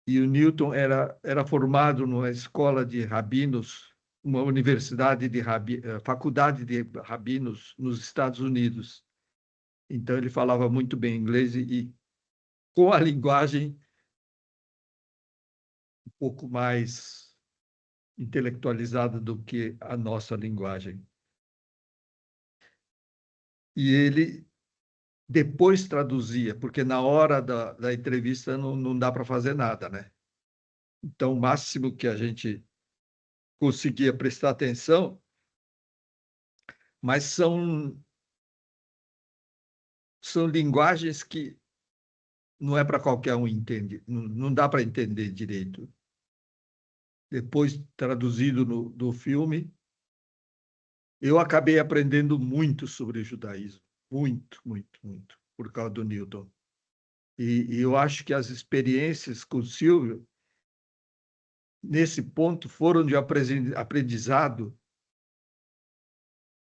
E o Newton era formado numa escola de rabinos, uma universidade de faculdade de rabinos nos Estados Unidos. Então ele falava muito bem inglês e com a linguagem um pouco mais intelectualizada do que a nossa linguagem. E ele depois traduzia, porque na hora da entrevista não dá para fazer nada, né? Então, o máximo que a gente conseguia prestar atenção, mas são linguagens que não é para qualquer um entender, não dá para entender direito. Depois, traduzido no filme, eu acabei aprendendo muito sobre o judaísmo, muito, muito, muito, por causa do Newton. E eu acho que as experiências com o Silvio, nesse ponto, foram de aprendizado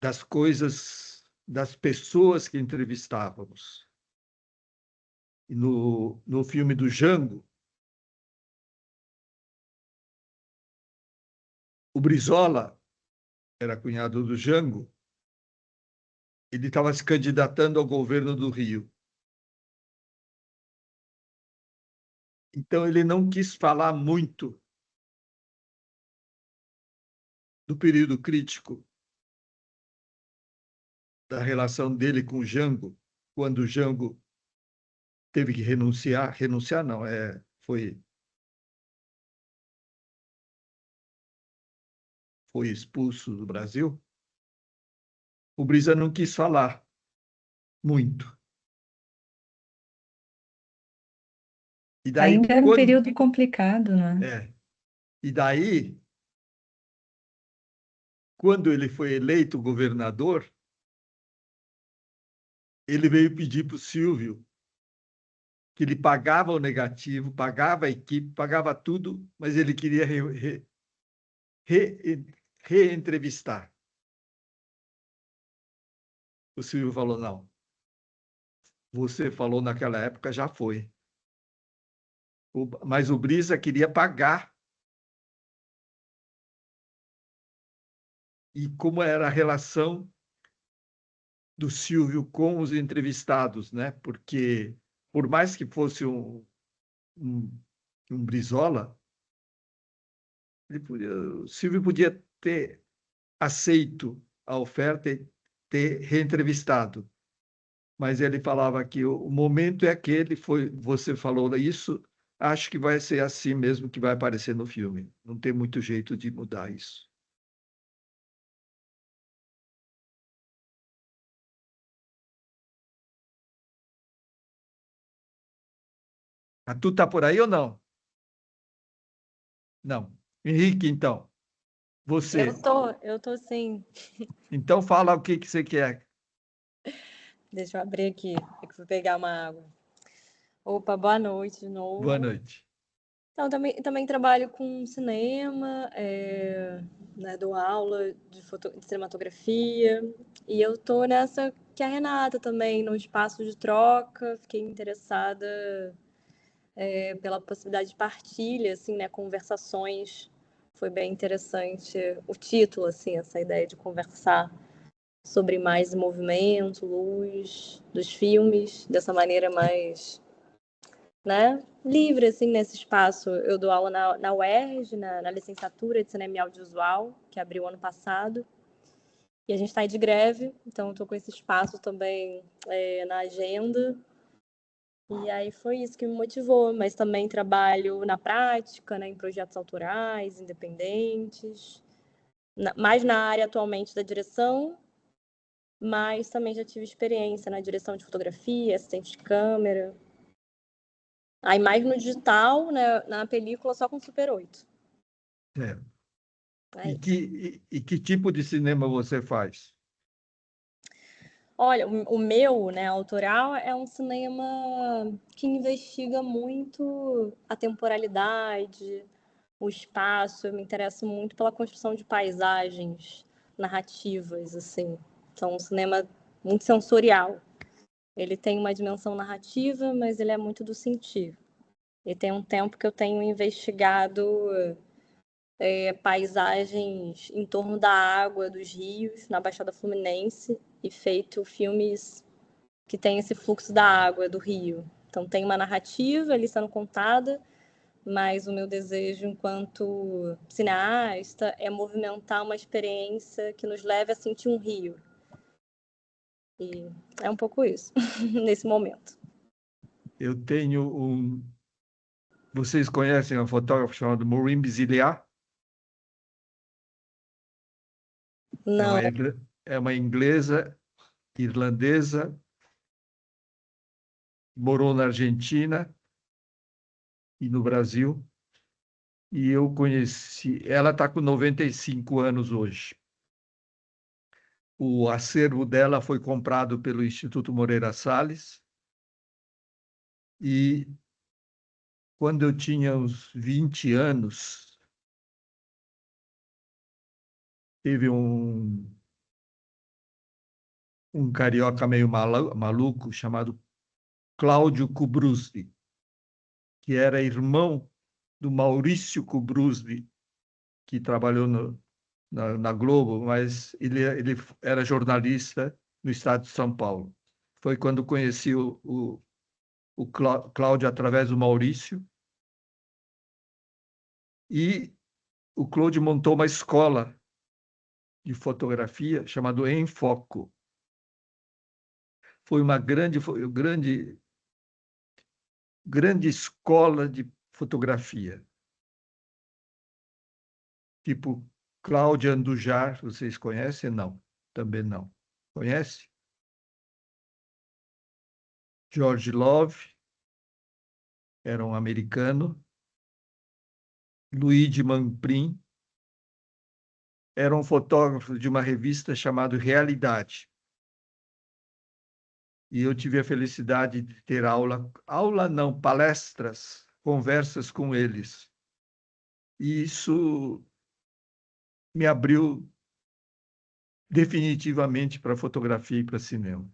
das coisas, das pessoas que entrevistávamos. E no filme do Django, o Brizola era cunhado do Django, ele estava se candidatando ao governo do Rio. Então, ele não quis falar muito do período crítico da relação dele com o Django, quando o Django teve que renunciar não, foi expulso do Brasil. O Brisa não quis falar muito. E daí,
Ainda era um período complicado, né?
E daí, quando ele foi eleito governador, ele veio pedir para o Silvio que ele pagava o negativo, pagava a equipe, pagava tudo, mas ele queria reentrevistar. O Silvio falou, não, você falou naquela época, já foi. Mas o Brisa queria pagar. E como era a relação do Silvio com os entrevistados, né? Porque, por mais que fosse um Brizola, o Silvio podia ter aceito a oferta e ter reentrevistado. Mas ele falava que o momento é aquele, você falou isso, acho que vai ser assim mesmo que vai aparecer no filme. Não tem muito jeito de mudar isso. Ah, tu tá por aí ou não? Não. Henrique, então, você.
Eu tô sim.
Então fala o que você quer.
Deixa eu abrir aqui, eu fui pegar uma água. Opa, boa noite de
Boa
novo.
noite.
Então, também trabalho com cinema, né, dou aula de cinematografia, e eu tô nessa que a Renata também, no espaço de troca, fiquei interessada pela possibilidade de partilha, assim, né, conversações, foi bem interessante o título, assim, essa ideia de conversar sobre mais movimento, luz, dos filmes, dessa maneira mais, né, livre, assim, nesse espaço. Eu dou aula na UERJ, na licenciatura de Cinema e Audiovisual, que abriu ano passado, e a gente está aí de greve, então estou com esse espaço também na agenda. E aí foi isso que me motivou, mas também trabalho na prática, né, em projetos autorais, independentes, mais na área atualmente da direção, mas também já tive experiência na direção de fotografia, assistente de câmera. Aí mais no digital, né, na película só com Super 8.
É.
É isso.
E que tipo de cinema você faz?
Olha, o meu, né, autoral, é um cinema que investiga muito a temporalidade, o espaço. Eu me interesso muito pela construção de paisagens narrativas, assim. Então, um cinema muito sensorial. Ele tem uma dimensão narrativa, mas ele é muito do sentir. E tem um tempo que eu tenho investigado paisagens em torno da água, dos rios, na Baixada Fluminense, e feito filmes que têm esse fluxo da água, do rio. Então tem uma narrativa ali sendo contada, mas o meu desejo enquanto cineasta é movimentar uma experiência que nos leve a sentir um rio. E é um pouco isso, nesse momento.
Eu tenho um... Vocês conhecem um fotógrafo chamado Maureen Bisiliat?
Não,
É uma inglesa, irlandesa, morou na Argentina e no Brasil. E eu conheci... Ela está com 95 anos hoje. O acervo dela foi comprado pelo Instituto Moreira Salles. E quando eu tinha uns 20 anos, teve um carioca meio maluco chamado Cláudio Kubrusli, que era irmão do Maurício Kubrusli, que trabalhou na Globo, mas ele era jornalista no estado de São Paulo. Foi quando conheci o Cláudio através do Maurício, e o Cláudio montou uma escola de fotografia chamada Em Foco. Foi uma grande escola de fotografia. Tipo Cláudia Andujar, vocês conhecem? Não, também não. Conhece? George Love, era um americano. Luigi Manprim, era um fotógrafo de uma revista chamada Realidade. E eu tive a felicidade de ter aula não, palestras, conversas com eles. E isso me abriu definitivamente para fotografia e para cinema.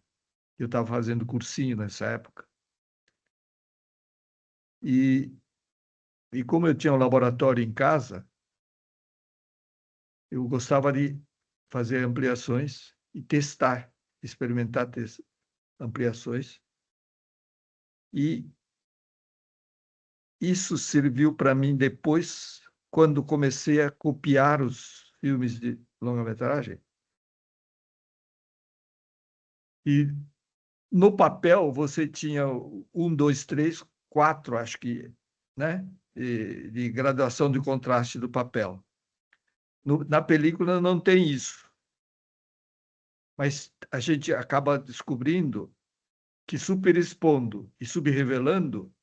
Eu estava fazendo cursinho nessa época. E como eu tinha um laboratório em casa, eu gostava de fazer ampliações e testar, experimentar ampliações. E isso serviu para mim depois, quando comecei a copiar os filmes de longa-metragem. E no papel você tinha 1, 2, 3, 4, acho que, né? De graduação de contraste do papel. Na película não tem isso, mas a gente acaba descobrindo que superexpondo e subrevelando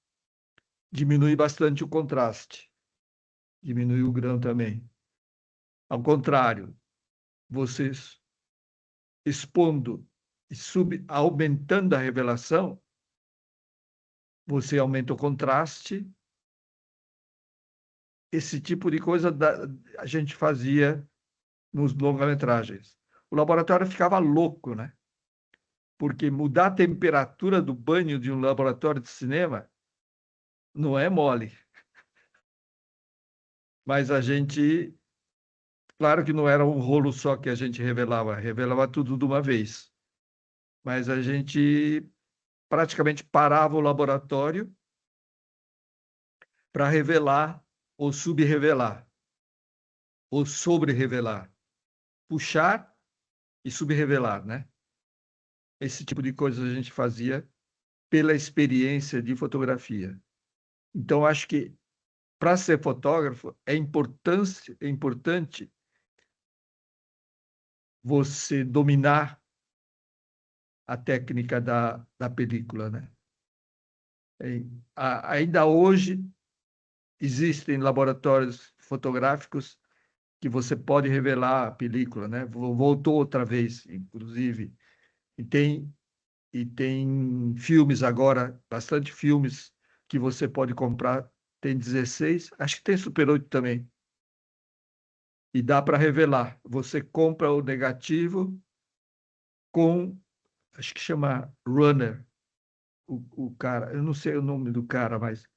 diminui bastante o contraste, diminui o grão também. Ao contrário, vocês expondo e aumentando a revelação, você aumenta o contraste esse tipo de coisa a gente fazia nos longa-metragens. O laboratório ficava louco, né? Porque mudar a temperatura do banho de um laboratório de cinema não é mole. Mas a gente, claro que não era um rolo só que a gente revelava tudo de uma vez. Mas a gente praticamente parava o laboratório para revelar ou subrevelar, ou sobre-revelar, puxar e subrevelar, né? Esse tipo de coisa a gente fazia pela experiência de fotografia. Então, acho que para ser fotógrafo é importante você dominar a técnica da película, né? Ainda hoje existem laboratórios fotográficos que você pode revelar a película, né? Voltou outra vez, inclusive, e tem filmes agora, bastante filmes que você pode comprar. Tem 16, acho que tem Super 8 também. E dá para revelar. Você compra o negativo com, acho que chama Runner, o cara, eu não sei o nome do cara, mas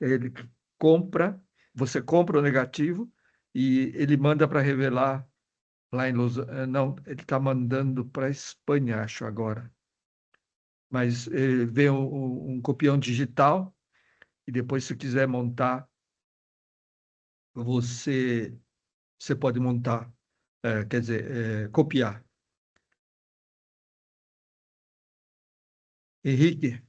ele compra, você compra o negativo e ele manda para revelar lá em não, ele está mandando para a Espanha, acho agora. Mas vem um copião digital e depois, se quiser montar, você, você pode montar, quer dizer, copiar. Henrique,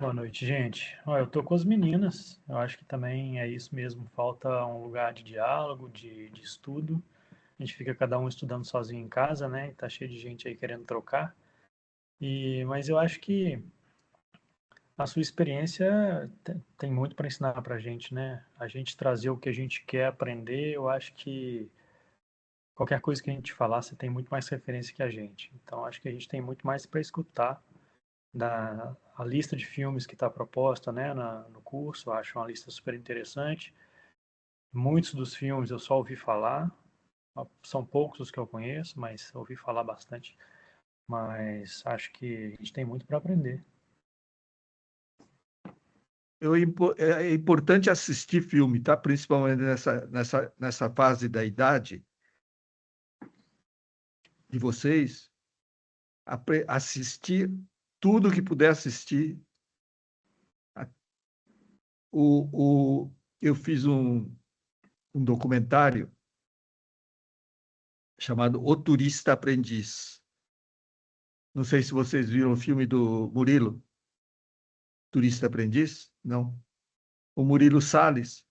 Boa noite, gente. Olha, eu tô com as meninas. Eu acho que também é isso mesmo. Falta um lugar de diálogo, de estudo. A gente fica cada um estudando sozinho em casa, né? E tá cheio de gente aí querendo trocar. Mas eu acho que a sua experiência tem muito para ensinar para a gente, né? A gente trazer o que a gente quer aprender. Eu acho que qualquer coisa que a gente falar, você tem muito mais referência que a gente. Então, acho que a gente tem muito mais para escutar a lista de filmes que está proposta, né, no curso. Eu acho uma lista super interessante. Muitos dos filmes eu só ouvi falar, são poucos os que eu conheço, mas ouvi falar bastante. Mas acho que a gente tem muito para aprender.
é importante assistir filme, tá? Principalmente nessa fase da idade de vocês, assistir tudo que puder assistir. Eu fiz um documentário chamado O Turista Aprendiz. Não sei se vocês viram o filme do Murilo, Turista Aprendiz. Não. O Murilo Salles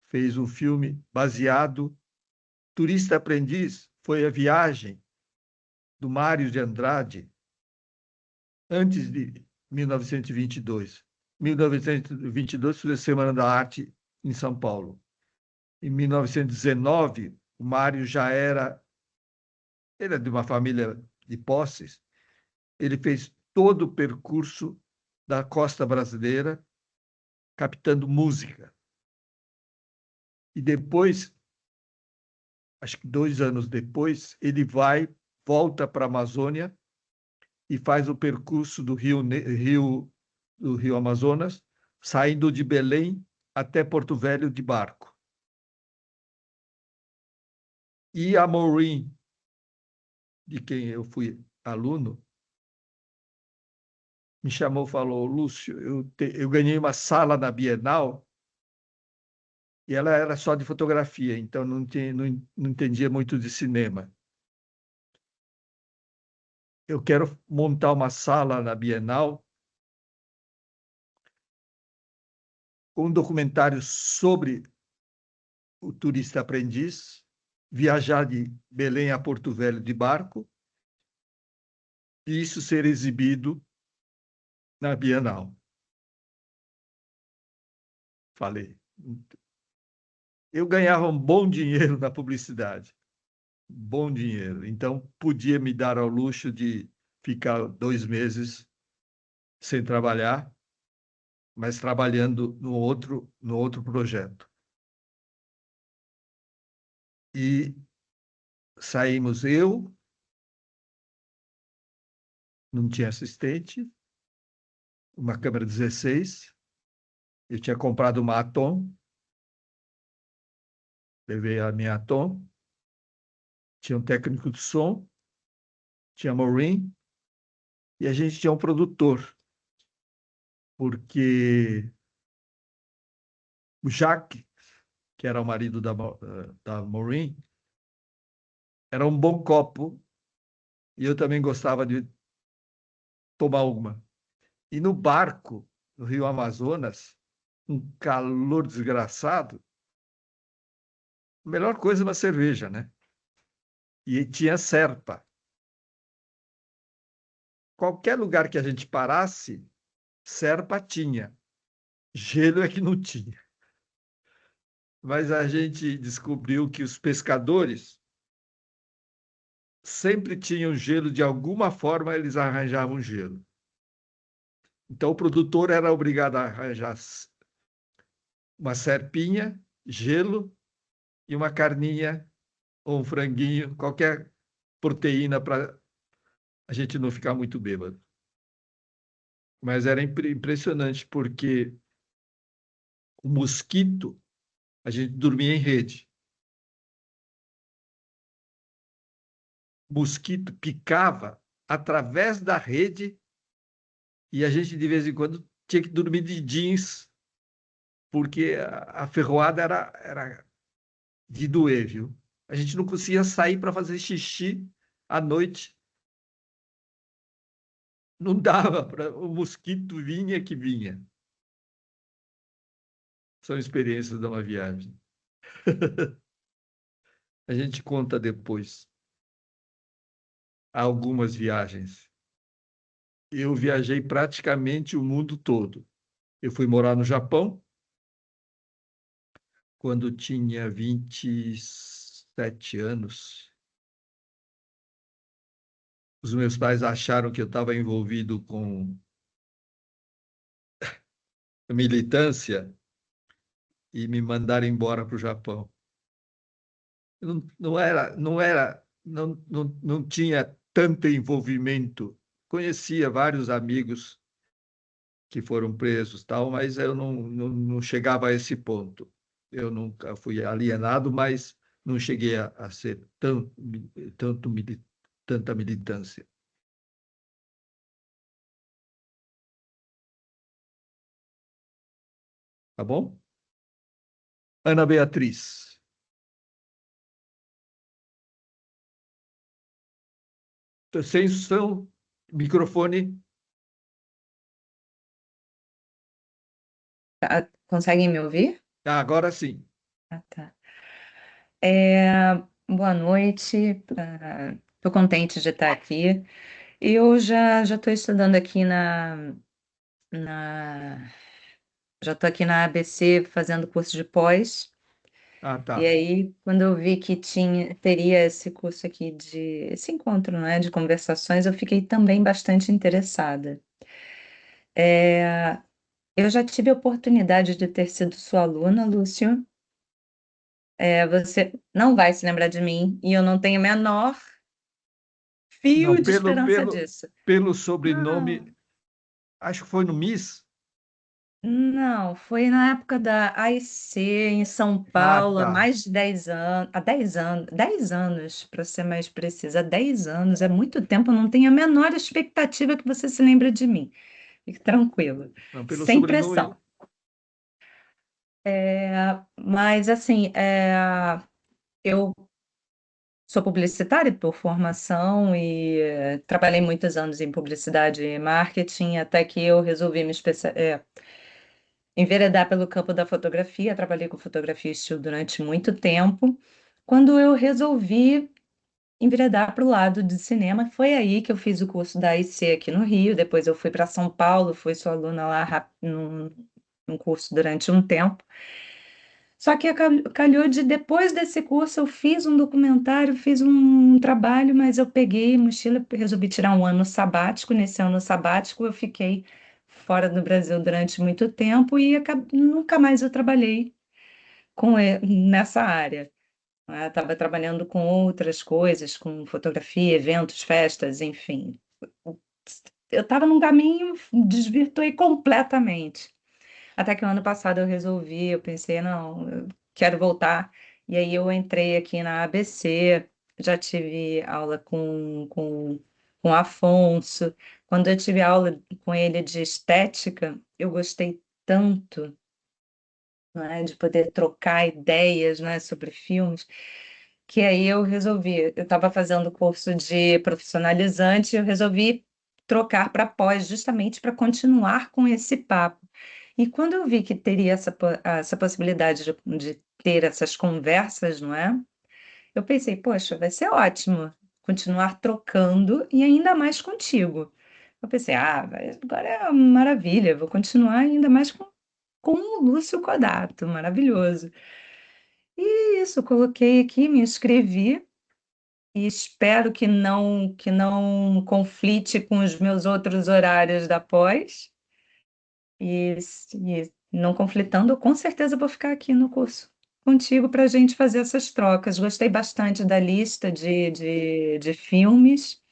fez um filme baseado. Turista Aprendiz foi a viagem do Mário de Andrade antes de 1922. 1922 foi a Semana da Arte em São Paulo. Em 1919, o Mário já era, ele é de uma família de posses, ele fez todo o percurso da costa brasileira, captando música. E depois, acho que 2 anos depois, ele volta para a Amazônia e faz o percurso do Rio Amazonas, saindo de Belém até Porto Velho de barco. E a Maureen, de quem eu fui aluno, me chamou e falou: Lúcio, eu ganhei uma sala na Bienal e ela era só de fotografia, então não entendia muito de cinema. Eu quero montar uma sala na Bienal com um documentário sobre o turista aprendiz, viajar de Belém a Porto Velho de barco, e isso ser exibido na Bienal. Falei. Eu ganhava um bom dinheiro na publicidade, bom dinheiro. Então, podia me dar ao luxo de ficar 2 meses sem trabalhar mas trabalhando no outro projeto. E saímos eu, não tinha assistente, uma câmera 16, eu tinha comprado uma Atom, levei a minha Atom, tinha um técnico de som, tinha Maureen, e a gente tinha um produtor, porque o Jacques, que era o marido da Maureen, era um bom copo, e eu também gostava de tomar uma. E no barco, no Rio Amazonas, um calor desgraçado, a melhor coisa é uma cerveja, né? E tinha Serpa. Qualquer lugar que a gente parasse, Serpa tinha. Gelo é que não tinha. Mas a gente descobriu que os pescadores sempre tinham gelo, de alguma forma eles arranjavam gelo. Então o produtor era obrigado a arranjar uma serpinha, gelo e uma carninha ou um franguinho, qualquer proteína para a gente não ficar muito bêbado. Mas era impressionante porque o mosquito, a gente dormia em rede. O mosquito picava através da rede e a gente, de vez em quando, tinha que dormir de jeans, porque a ferroada era de doer, viu? A gente não conseguia sair para fazer xixi à noite. Não dava para... O mosquito vinha que vinha. São experiências de uma viagem. A gente conta depois algumas viagens. Eu viajei praticamente o mundo todo. Eu fui morar no Japão quando tinha 27 anos. Os meus pais acharam que eu estava envolvido com militância e me mandaram embora para o Japão. Não tinha tanto envolvimento. Conhecia vários amigos que foram presos, tal, mas eu não chegava a esse ponto. Eu nunca fui alienado, mas não cheguei a ser tanta militância. Tá bom? Ana Beatriz. Sem som, microfone.
Conseguem me ouvir?
Agora sim.
Ah, tá. Boa noite. Estou contente de estar aqui. Eu já estou estudando aqui na já estou aqui na ABC fazendo curso de pós.
Ah, tá.
E aí, quando eu vi que teria esse curso aqui esse encontro, né, de conversações, eu fiquei também bastante interessada. Eu já tive a oportunidade de ter sido sua aluna, Lúcio. Você não vai se lembrar de mim e eu não tenho o menor fio
Não,
de esperança disso.
pelo
Não,
sobrenome, acho que foi no MIS.
não, foi na época da AIC em São
Ah,
Paulo, há
tá.
mais de 10 anos, há 10 anos, para ser mais precisa, há 10 anos, é muito tempo, eu não tenho a menor expectativa que você se lembre de mim. Fique tranquilo,
Não, pelo
sem
sobrenome.
pressão. Mas, assim, eu sou publicitária por formação e trabalhei muitos anos em publicidade e marketing, até que eu resolvi enveredar pelo campo da fotografia. Trabalhei com fotografia e estilo durante muito tempo. Quando eu resolvi enveredar para o lado de cinema, foi aí que eu fiz o curso da IC aqui no Rio. Depois eu fui para São Paulo, fui sua aluna lá num curso durante um tempo. Só que calhou de, depois desse curso, eu fiz um documentário, fiz um trabalho, mas eu peguei mochila, resolvi tirar um ano sabático. Nesse ano sabático, eu fiquei fora do Brasil durante muito tempo e nunca mais eu trabalhei nessa área. Estava trabalhando com outras coisas, com fotografia, eventos, festas, enfim. Eu estava num caminho, desvirtuei completamente. Até que o ano passado eu resolvi, eu pensei, não, eu quero voltar. E aí eu entrei aqui na ABC, já tive aula com Afonso. Quando eu tive aula com ele de estética, eu gostei tanto, não é, de poder trocar ideias, não é, sobre filmes, que aí eu resolvi, eu estava fazendo curso de profissionalizante, eu resolvi trocar para pós, justamente para continuar com esse papo. E quando eu vi que teria essa possibilidade de ter essas conversas, não é? Eu pensei, poxa, vai ser ótimo continuar trocando e ainda mais contigo. Eu pensei, agora é maravilha, vou continuar ainda mais com o Lúcio Codato, maravilhoso. E isso, coloquei aqui, me inscrevi e espero que não conflite com os meus outros horários da pós. E não conflitando, com certeza vou ficar aqui no curso contigo para a gente fazer essas trocas. Gostei bastante da lista de filmes.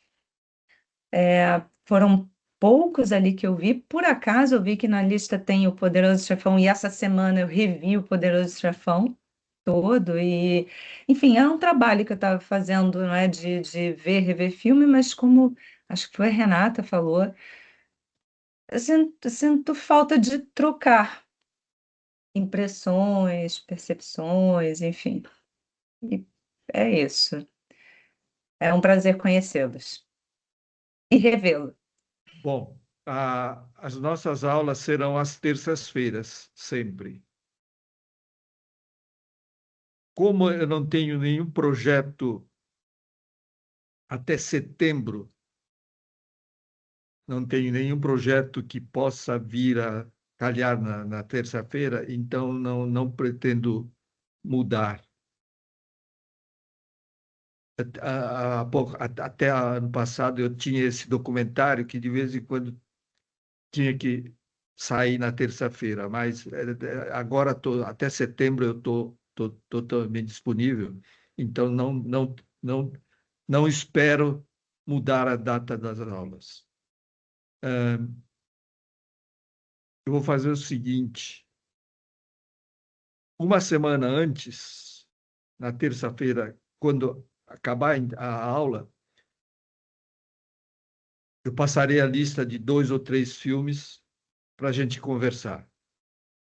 Foram poucos ali que eu vi. Por acaso eu vi que na lista tem o Poderoso Chefão, e essa semana eu revi o Poderoso Chefão todo. E, enfim, era um trabalho que eu estava fazendo, não é, de ver, rever filme, mas como acho que foi a Renata falou, eu sinto falta de trocar impressões, percepções, enfim. E é isso. É um prazer conhecê-los e revê-lo.
Bom, as nossas aulas serão às terças-feiras, sempre. Como eu não tenho nenhum projeto até setembro, não tenho nenhum projeto que possa vir a calhar na terça-feira, então não pretendo mudar. Até ano passado eu tinha esse documentário que de vez em quando tinha que sair na terça-feira, mas agora até setembro eu estou totalmente disponível, então não espero mudar a data das aulas. Eu vou fazer o seguinte: uma semana antes, na terça-feira, quando acabar a aula, eu passarei a lista de 2 ou 3 filmes para a gente conversar,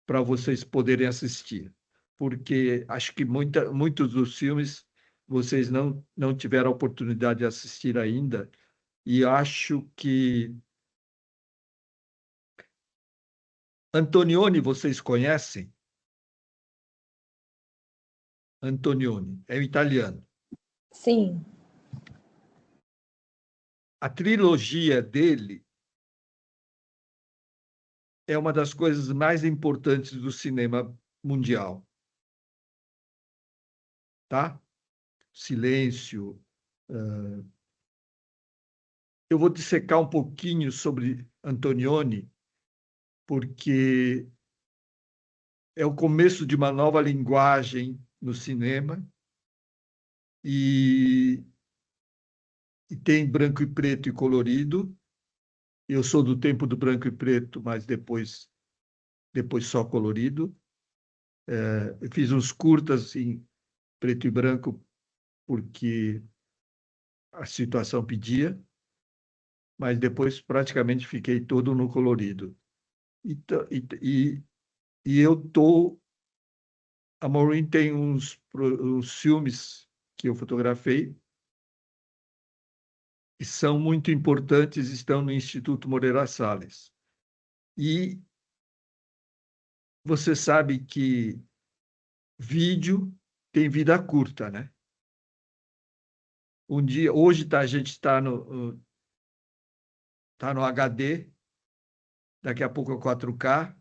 para vocês poderem assistir, porque acho que muitos dos filmes vocês não tiveram a oportunidade de assistir ainda, e acho que Antonioni vocês conhecem? Antonioni é um italiano.
Sim.
A trilogia dele é uma das coisas mais importantes do cinema mundial, tá? Silêncio. Eu vou dissecar um pouquinho sobre Antonioni, porque é o começo de uma nova linguagem no cinema e tem branco e preto e colorido. Eu sou do tempo do branco e preto, mas depois só colorido. Eu fiz uns curtas em preto e branco porque a situação pedia, mas depois praticamente fiquei todo no colorido. E eu tô. A Maureen tem uns filmes que eu fotografei e são muito importantes, estão no Instituto Moreira Salles. E você sabe que vídeo tem vida curta, né? Hoje a gente está no HD, daqui a pouco é 4K,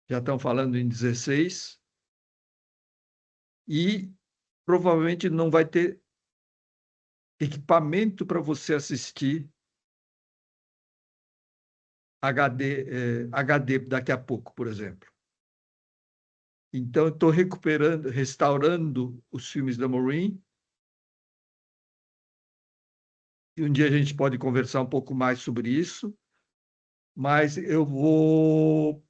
já estão falando em 16, e provavelmente não vai ter equipamento para você assistir HD daqui a pouco, por exemplo. Então, eu estou restaurando os filmes da Maureen. E um dia a gente pode conversar um pouco mais sobre isso. Mas eu vou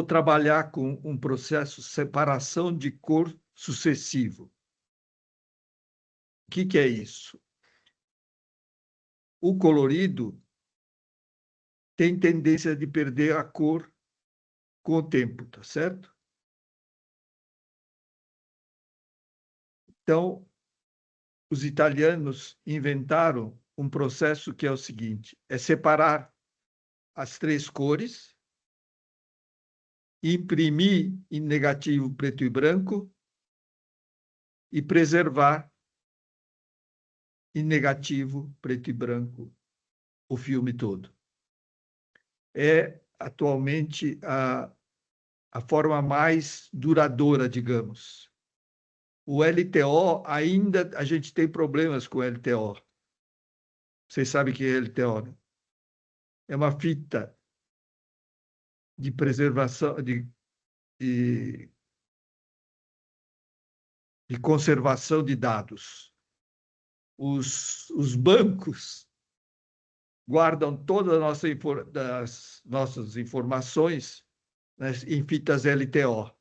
trabalhar com um processo de separação de cor sucessivo. O que é isso? O colorido tem tendência de perder a cor com o tempo, tá certo? Então, os italianos inventaram um processo que é o seguinte: é separar as três cores, imprimir em negativo preto e branco e preservar em negativo preto e branco o filme todo. É atualmente a forma mais duradoura, digamos. O LTO, ainda a gente tem problemas com o LTO. Vocês sabem o que é LTO, né? É uma fita de preservação, de conservação de dados. Os bancos guardam todas as nossas informações, né, em fitas LTO.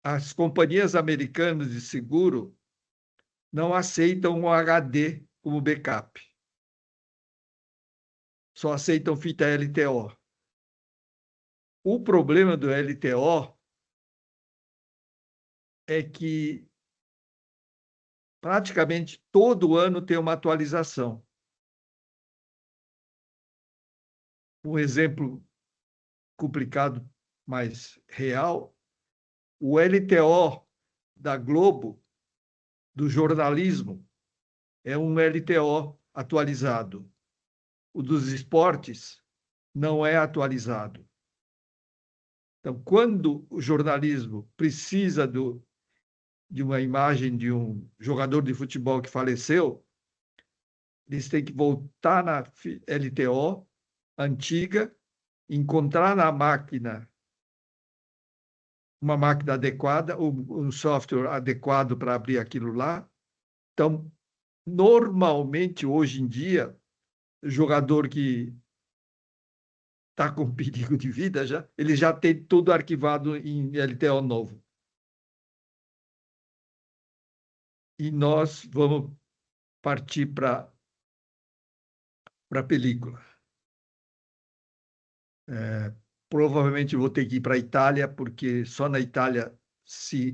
As companhias americanas de seguro não aceitam o HD como backup. Só aceitam fita LTO. O problema do LTO é que praticamente todo ano tem uma atualização. Um exemplo complicado, mas real, o LTO da Globo, do jornalismo, é um LTO atualizado. O dos esportes não é atualizado. Então, quando o jornalismo precisa de uma imagem de um jogador de futebol que faleceu, eles têm que voltar na LTO antiga, encontrar na máquina uma máquina adequada, um software adequado para abrir aquilo lá. Então, normalmente, hoje em dia, o jogador que está com perigo de vida, ele já tem tudo arquivado em LTO novo. E nós vamos partir para a película. Provavelmente vou ter que ir para a Itália, porque só na Itália se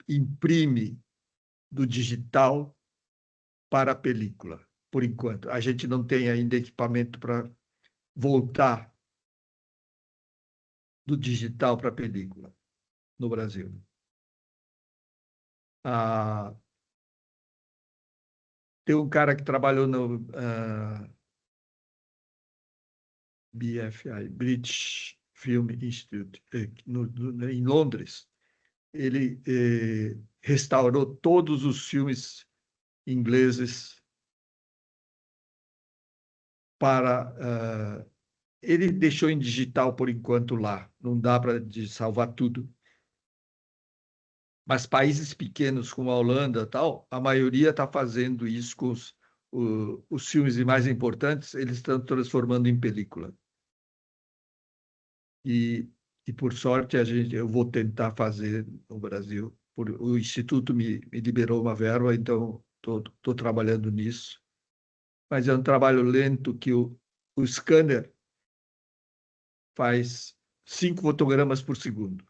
imprime do digital para a película, por enquanto. A gente não tem ainda equipamento para voltar do digital para a película no Brasil. Tem um cara que trabalhou no BFI, British Film Institute, em Londres. Ele restaurou todos os filmes ingleses para... ele deixou em digital por enquanto lá, não dá para salvar tudo. Mas países pequenos como a Holanda, tal, a maioria está fazendo isso com os filmes mais importantes, eles estão transformando em película. E por sorte, eu vou tentar fazer no Brasil. O Instituto me liberou uma verba, então estou trabalhando nisso. Mas é um trabalho lento que o scanner faz 5 fotogramas por segundo.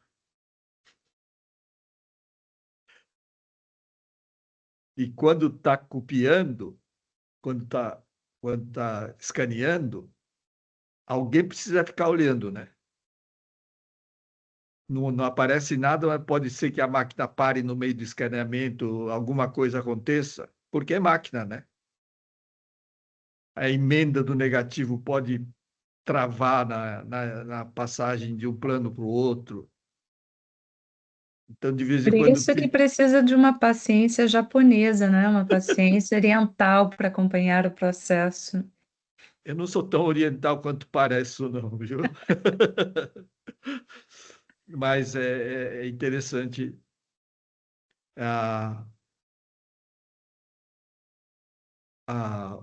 E quando está copiando, quando tá escaneando, alguém precisa ficar olhando, né? Não aparece nada, mas pode ser que a máquina pare no meio do escaneamento, alguma coisa aconteça, porque é máquina, né? A emenda do negativo pode travar na passagem de um plano para o outro. Então, de vez
Por
em quando,
isso que precisa de uma paciência japonesa, né? Uma paciência oriental para acompanhar o processo.
eu não sou tão oriental quanto pareço, não, viu? Mas é interessante. A,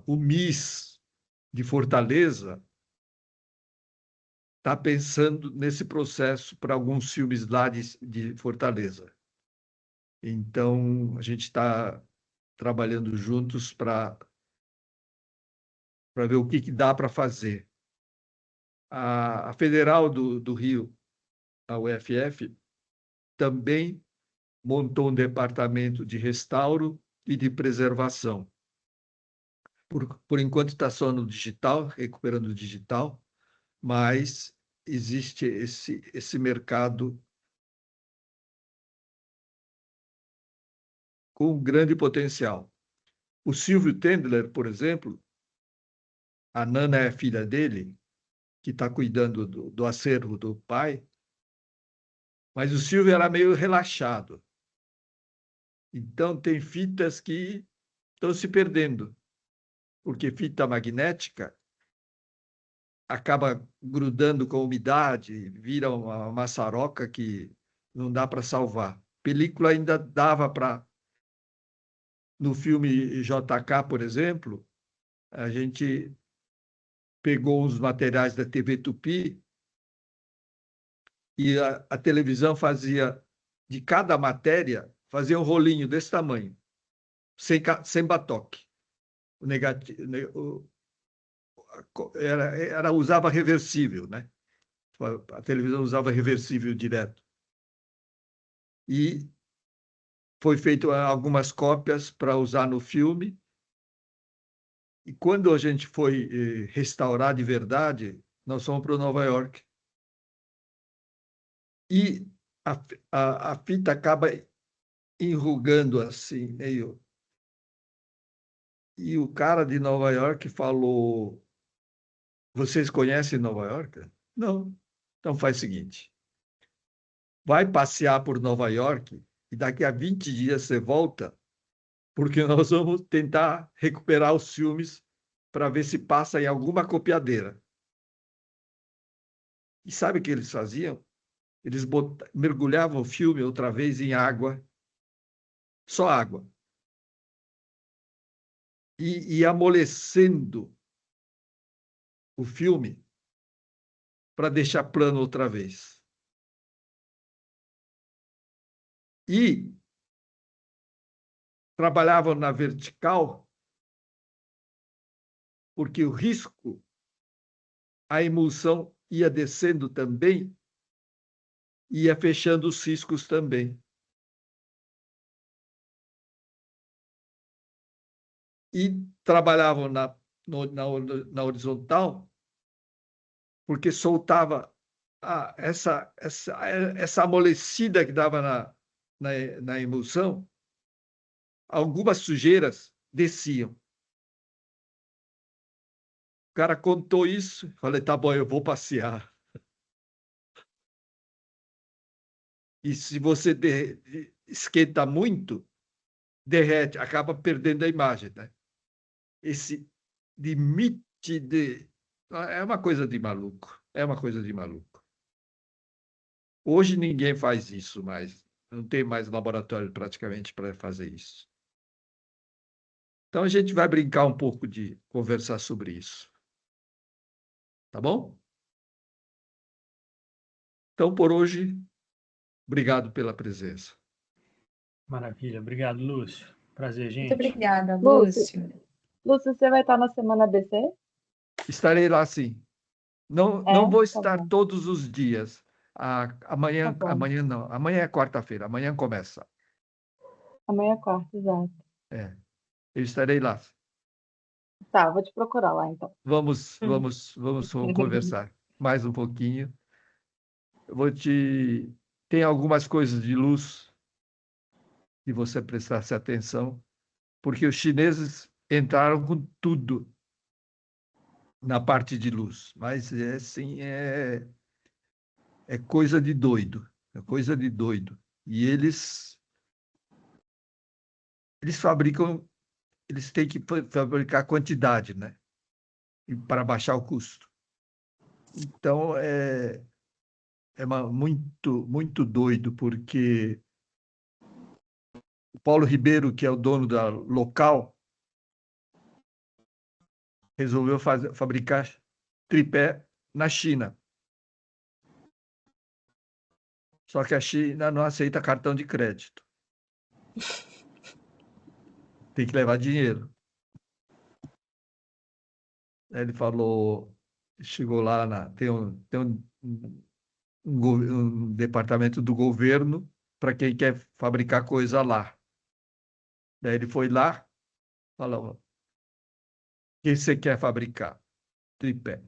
o MIS de Fortaleza está pensando nesse processo para alguns filmes lá de Fortaleza. Então, a gente está trabalhando juntos para ver o que dá para fazer. A Federal do Rio, a UFF, também montou um departamento de restauro e de preservação. Por enquanto está só no digital, recuperando o digital, mas existe esse mercado com grande potencial. O Silvio Tendler, por exemplo, a Nana é a filha dele, que está cuidando do acervo do pai, mas o Silvio era meio relaxado. Então, tem fitas que estão se perdendo, porque fita magnética acaba grudando com a umidade, vira uma maçaroca que não dá para salvar. Película ainda dava para. No filme JK, por exemplo, a gente pegou os materiais da TV Tupi e a televisão fazia, de cada matéria, fazia um rolinho desse tamanho, sem batoque. O negativo, usava reversível, né? A televisão usava reversível direto. E foi feito algumas cópias para usar no filme. E quando a gente foi restaurar de verdade, nós fomos para Nova York. E a fita acaba enrugando assim, meio. E o cara de Nova York falou: Vocês conhecem Nova York? Não. Então faz o seguinte: vai passear por Nova York e daqui a 20 dias você volta, porque nós vamos tentar recuperar os filmes para ver se passa em alguma copiadeira. E sabe o que eles faziam? Eles mergulhavam o filme outra vez em água, só água, e amolecendo o filme para deixar plano outra vez. E trabalhavam na vertical, porque o risco, a emulsão ia descendo também, ia fechando os riscos também. E trabalhavam na horizontal, porque soltava essa amolecida que dava na emulsão, algumas sujeiras desciam. O cara contou isso, falei, tá bom, eu vou passear. E se você esquenta muito, derrete, acaba perdendo a imagem, né? Esse limite é uma coisa de maluco, é uma coisa de maluco. Hoje ninguém faz isso mais, não tem mais laboratório praticamente para fazer isso. Então a gente vai brincar um pouco de conversar sobre isso. Tá bom? Então, por hoje, obrigado pela presença.
Maravilha. Obrigado, Lúcio. Prazer,
Muito
gente.
obrigada,
Lúcio,
Lúcio.
Lúcio, você vai estar na Semana BC?
Estarei lá, sim. Não,
É?
não vou
Tá
estar
bom.
todos os dias.
Tá bom.
Amanhã não. Amanhã é quarta-feira. Amanhã começa.
Amanhã é quarta, exato.
Eu estarei lá.
Tá, vou te procurar lá então.
Vamos conversar mais um pouquinho. Tem algumas coisas de luz que você prestasse atenção, porque os chineses entraram com tudo na parte de luz, mas é coisa de doido, é coisa de doido. E eles fabricam, eles têm que fabricar quantidade, né? Para baixar o custo. Então, muito doido, porque o Paulo Ribeiro, que é o dono da local, resolveu fabricar tripé na China. Só que a China não aceita cartão de crédito. Tem que levar dinheiro. Aí ele falou, chegou lá, tem um departamento do governo para quem quer fabricar coisa lá. Daí ele foi lá, falou, o que você quer fabricar? Tripé.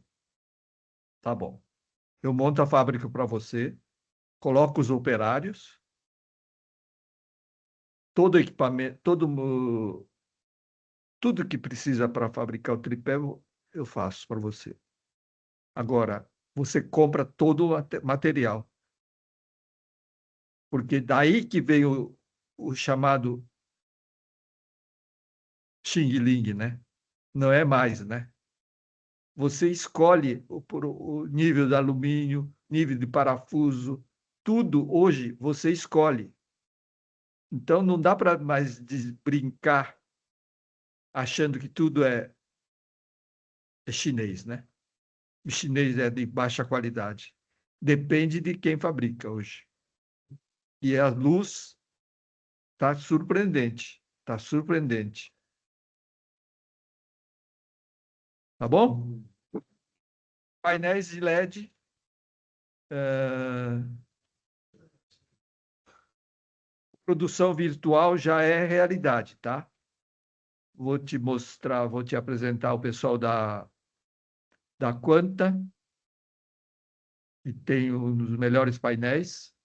Tá bom. Eu monto a fábrica para você, coloco os operários, todo equipamento, tudo que precisa para fabricar o tripé, eu faço para você. Agora, você compra todo o material. Porque daí que veio o chamado Xing Ling, né? Não é mais, né? Você escolhe o nível de alumínio, nível de parafuso, tudo hoje você escolhe. Então não dá para mais brincar achando que tudo é chinês, né? O chinês é de baixa qualidade. Depende de quem fabrica hoje. E a luz está surpreendente, está surpreendente. Tá bom? Painéis de LED. Produção virtual já é realidade, tá? Vou te mostrar, vou te apresentar o pessoal da Quanta, que tem um dos melhores painéis.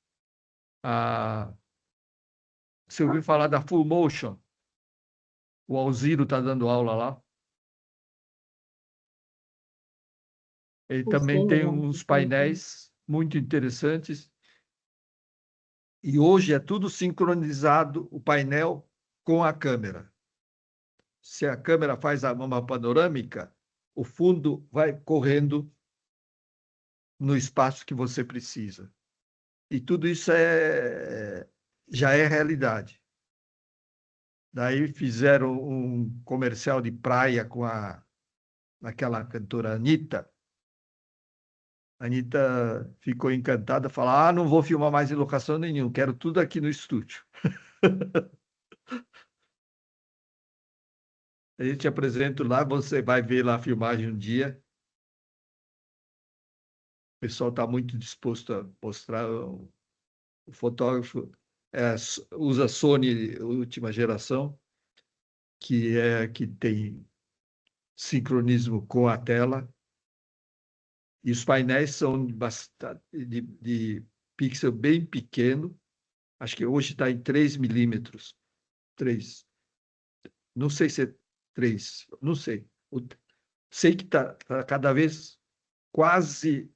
Você ouviu falar da Full Motion? O Alziro está dando aula lá. Ele também tem uns painéis muito interessantes. E hoje é tudo sincronizado, o painel com a câmera. Se a câmera faz uma panorâmica, o fundo vai correndo no espaço que você precisa. E tudo isso já é realidade. Daí fizeram um comercial de praia com aquela cantora Anitta. A Anitta ficou encantada, falou, não vou filmar mais em locação nenhuma, quero tudo aqui no estúdio. Eu te apresento lá, você vai ver lá a filmagem um dia. O pessoal está muito disposto a mostrar. O fotógrafo usa Sony última geração, que tem sincronismo com a tela. E os painéis são de pixel bem pequeno. Acho que hoje está em 3 milímetros. 3. Não sei se é 3, não sei. Sei que está cada vez quase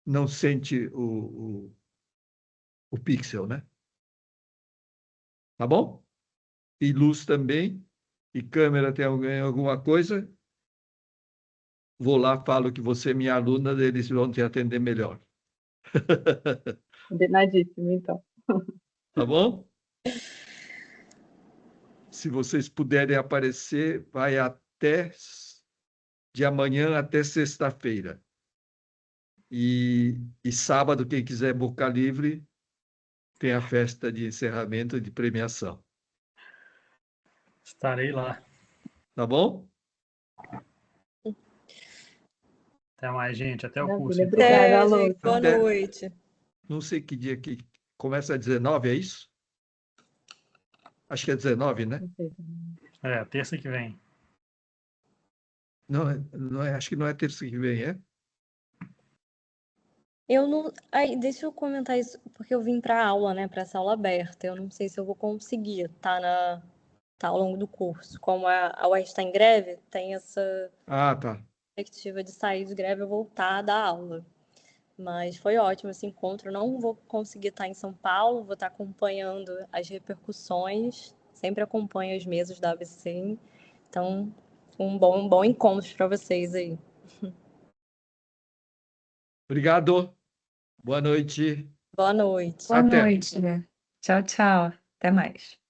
não sente o pixel, né? Tá bom? E luz também, e câmera tem alguma coisa, vou lá, falo que você é minha aluna, eles vão te atender melhor.
Combinadíssimo, então.
Tá bom? Se vocês puderem aparecer, vai de amanhã até sexta-feira. E sábado, quem quiser boca livre, tem a festa de encerramento e de premiação.
Estarei lá.
Tá bom?
Até mais, gente. Até o
Maravilha,
curso. Então.
obrigada,
Até, gente.
Lúcia.
Boa
Até.
noite.
Não sei que dia que começa a 19, é isso? Acho que é 19, né?
Terça que vem.
Não, acho que não é terça que vem, é?
Eu não. Aí, deixa eu comentar isso, porque eu vim para aula, né? Para essa aula aberta. Eu não sei se eu vou conseguir tá ao longo do curso. Como a UERJ está em greve, tem essa
Ah, tá.
perspectiva de sair de greve e voltar da aula. Mas foi ótimo esse encontro. Não vou conseguir estar em São Paulo, vou estar acompanhando as repercussões. Sempre acompanho as mesas da ABC. Então, um bom encontro para vocês aí.
Obrigado. Boa noite.
Boa noite.
Boa
Até.
noite. Tchau, tchau. Até mais.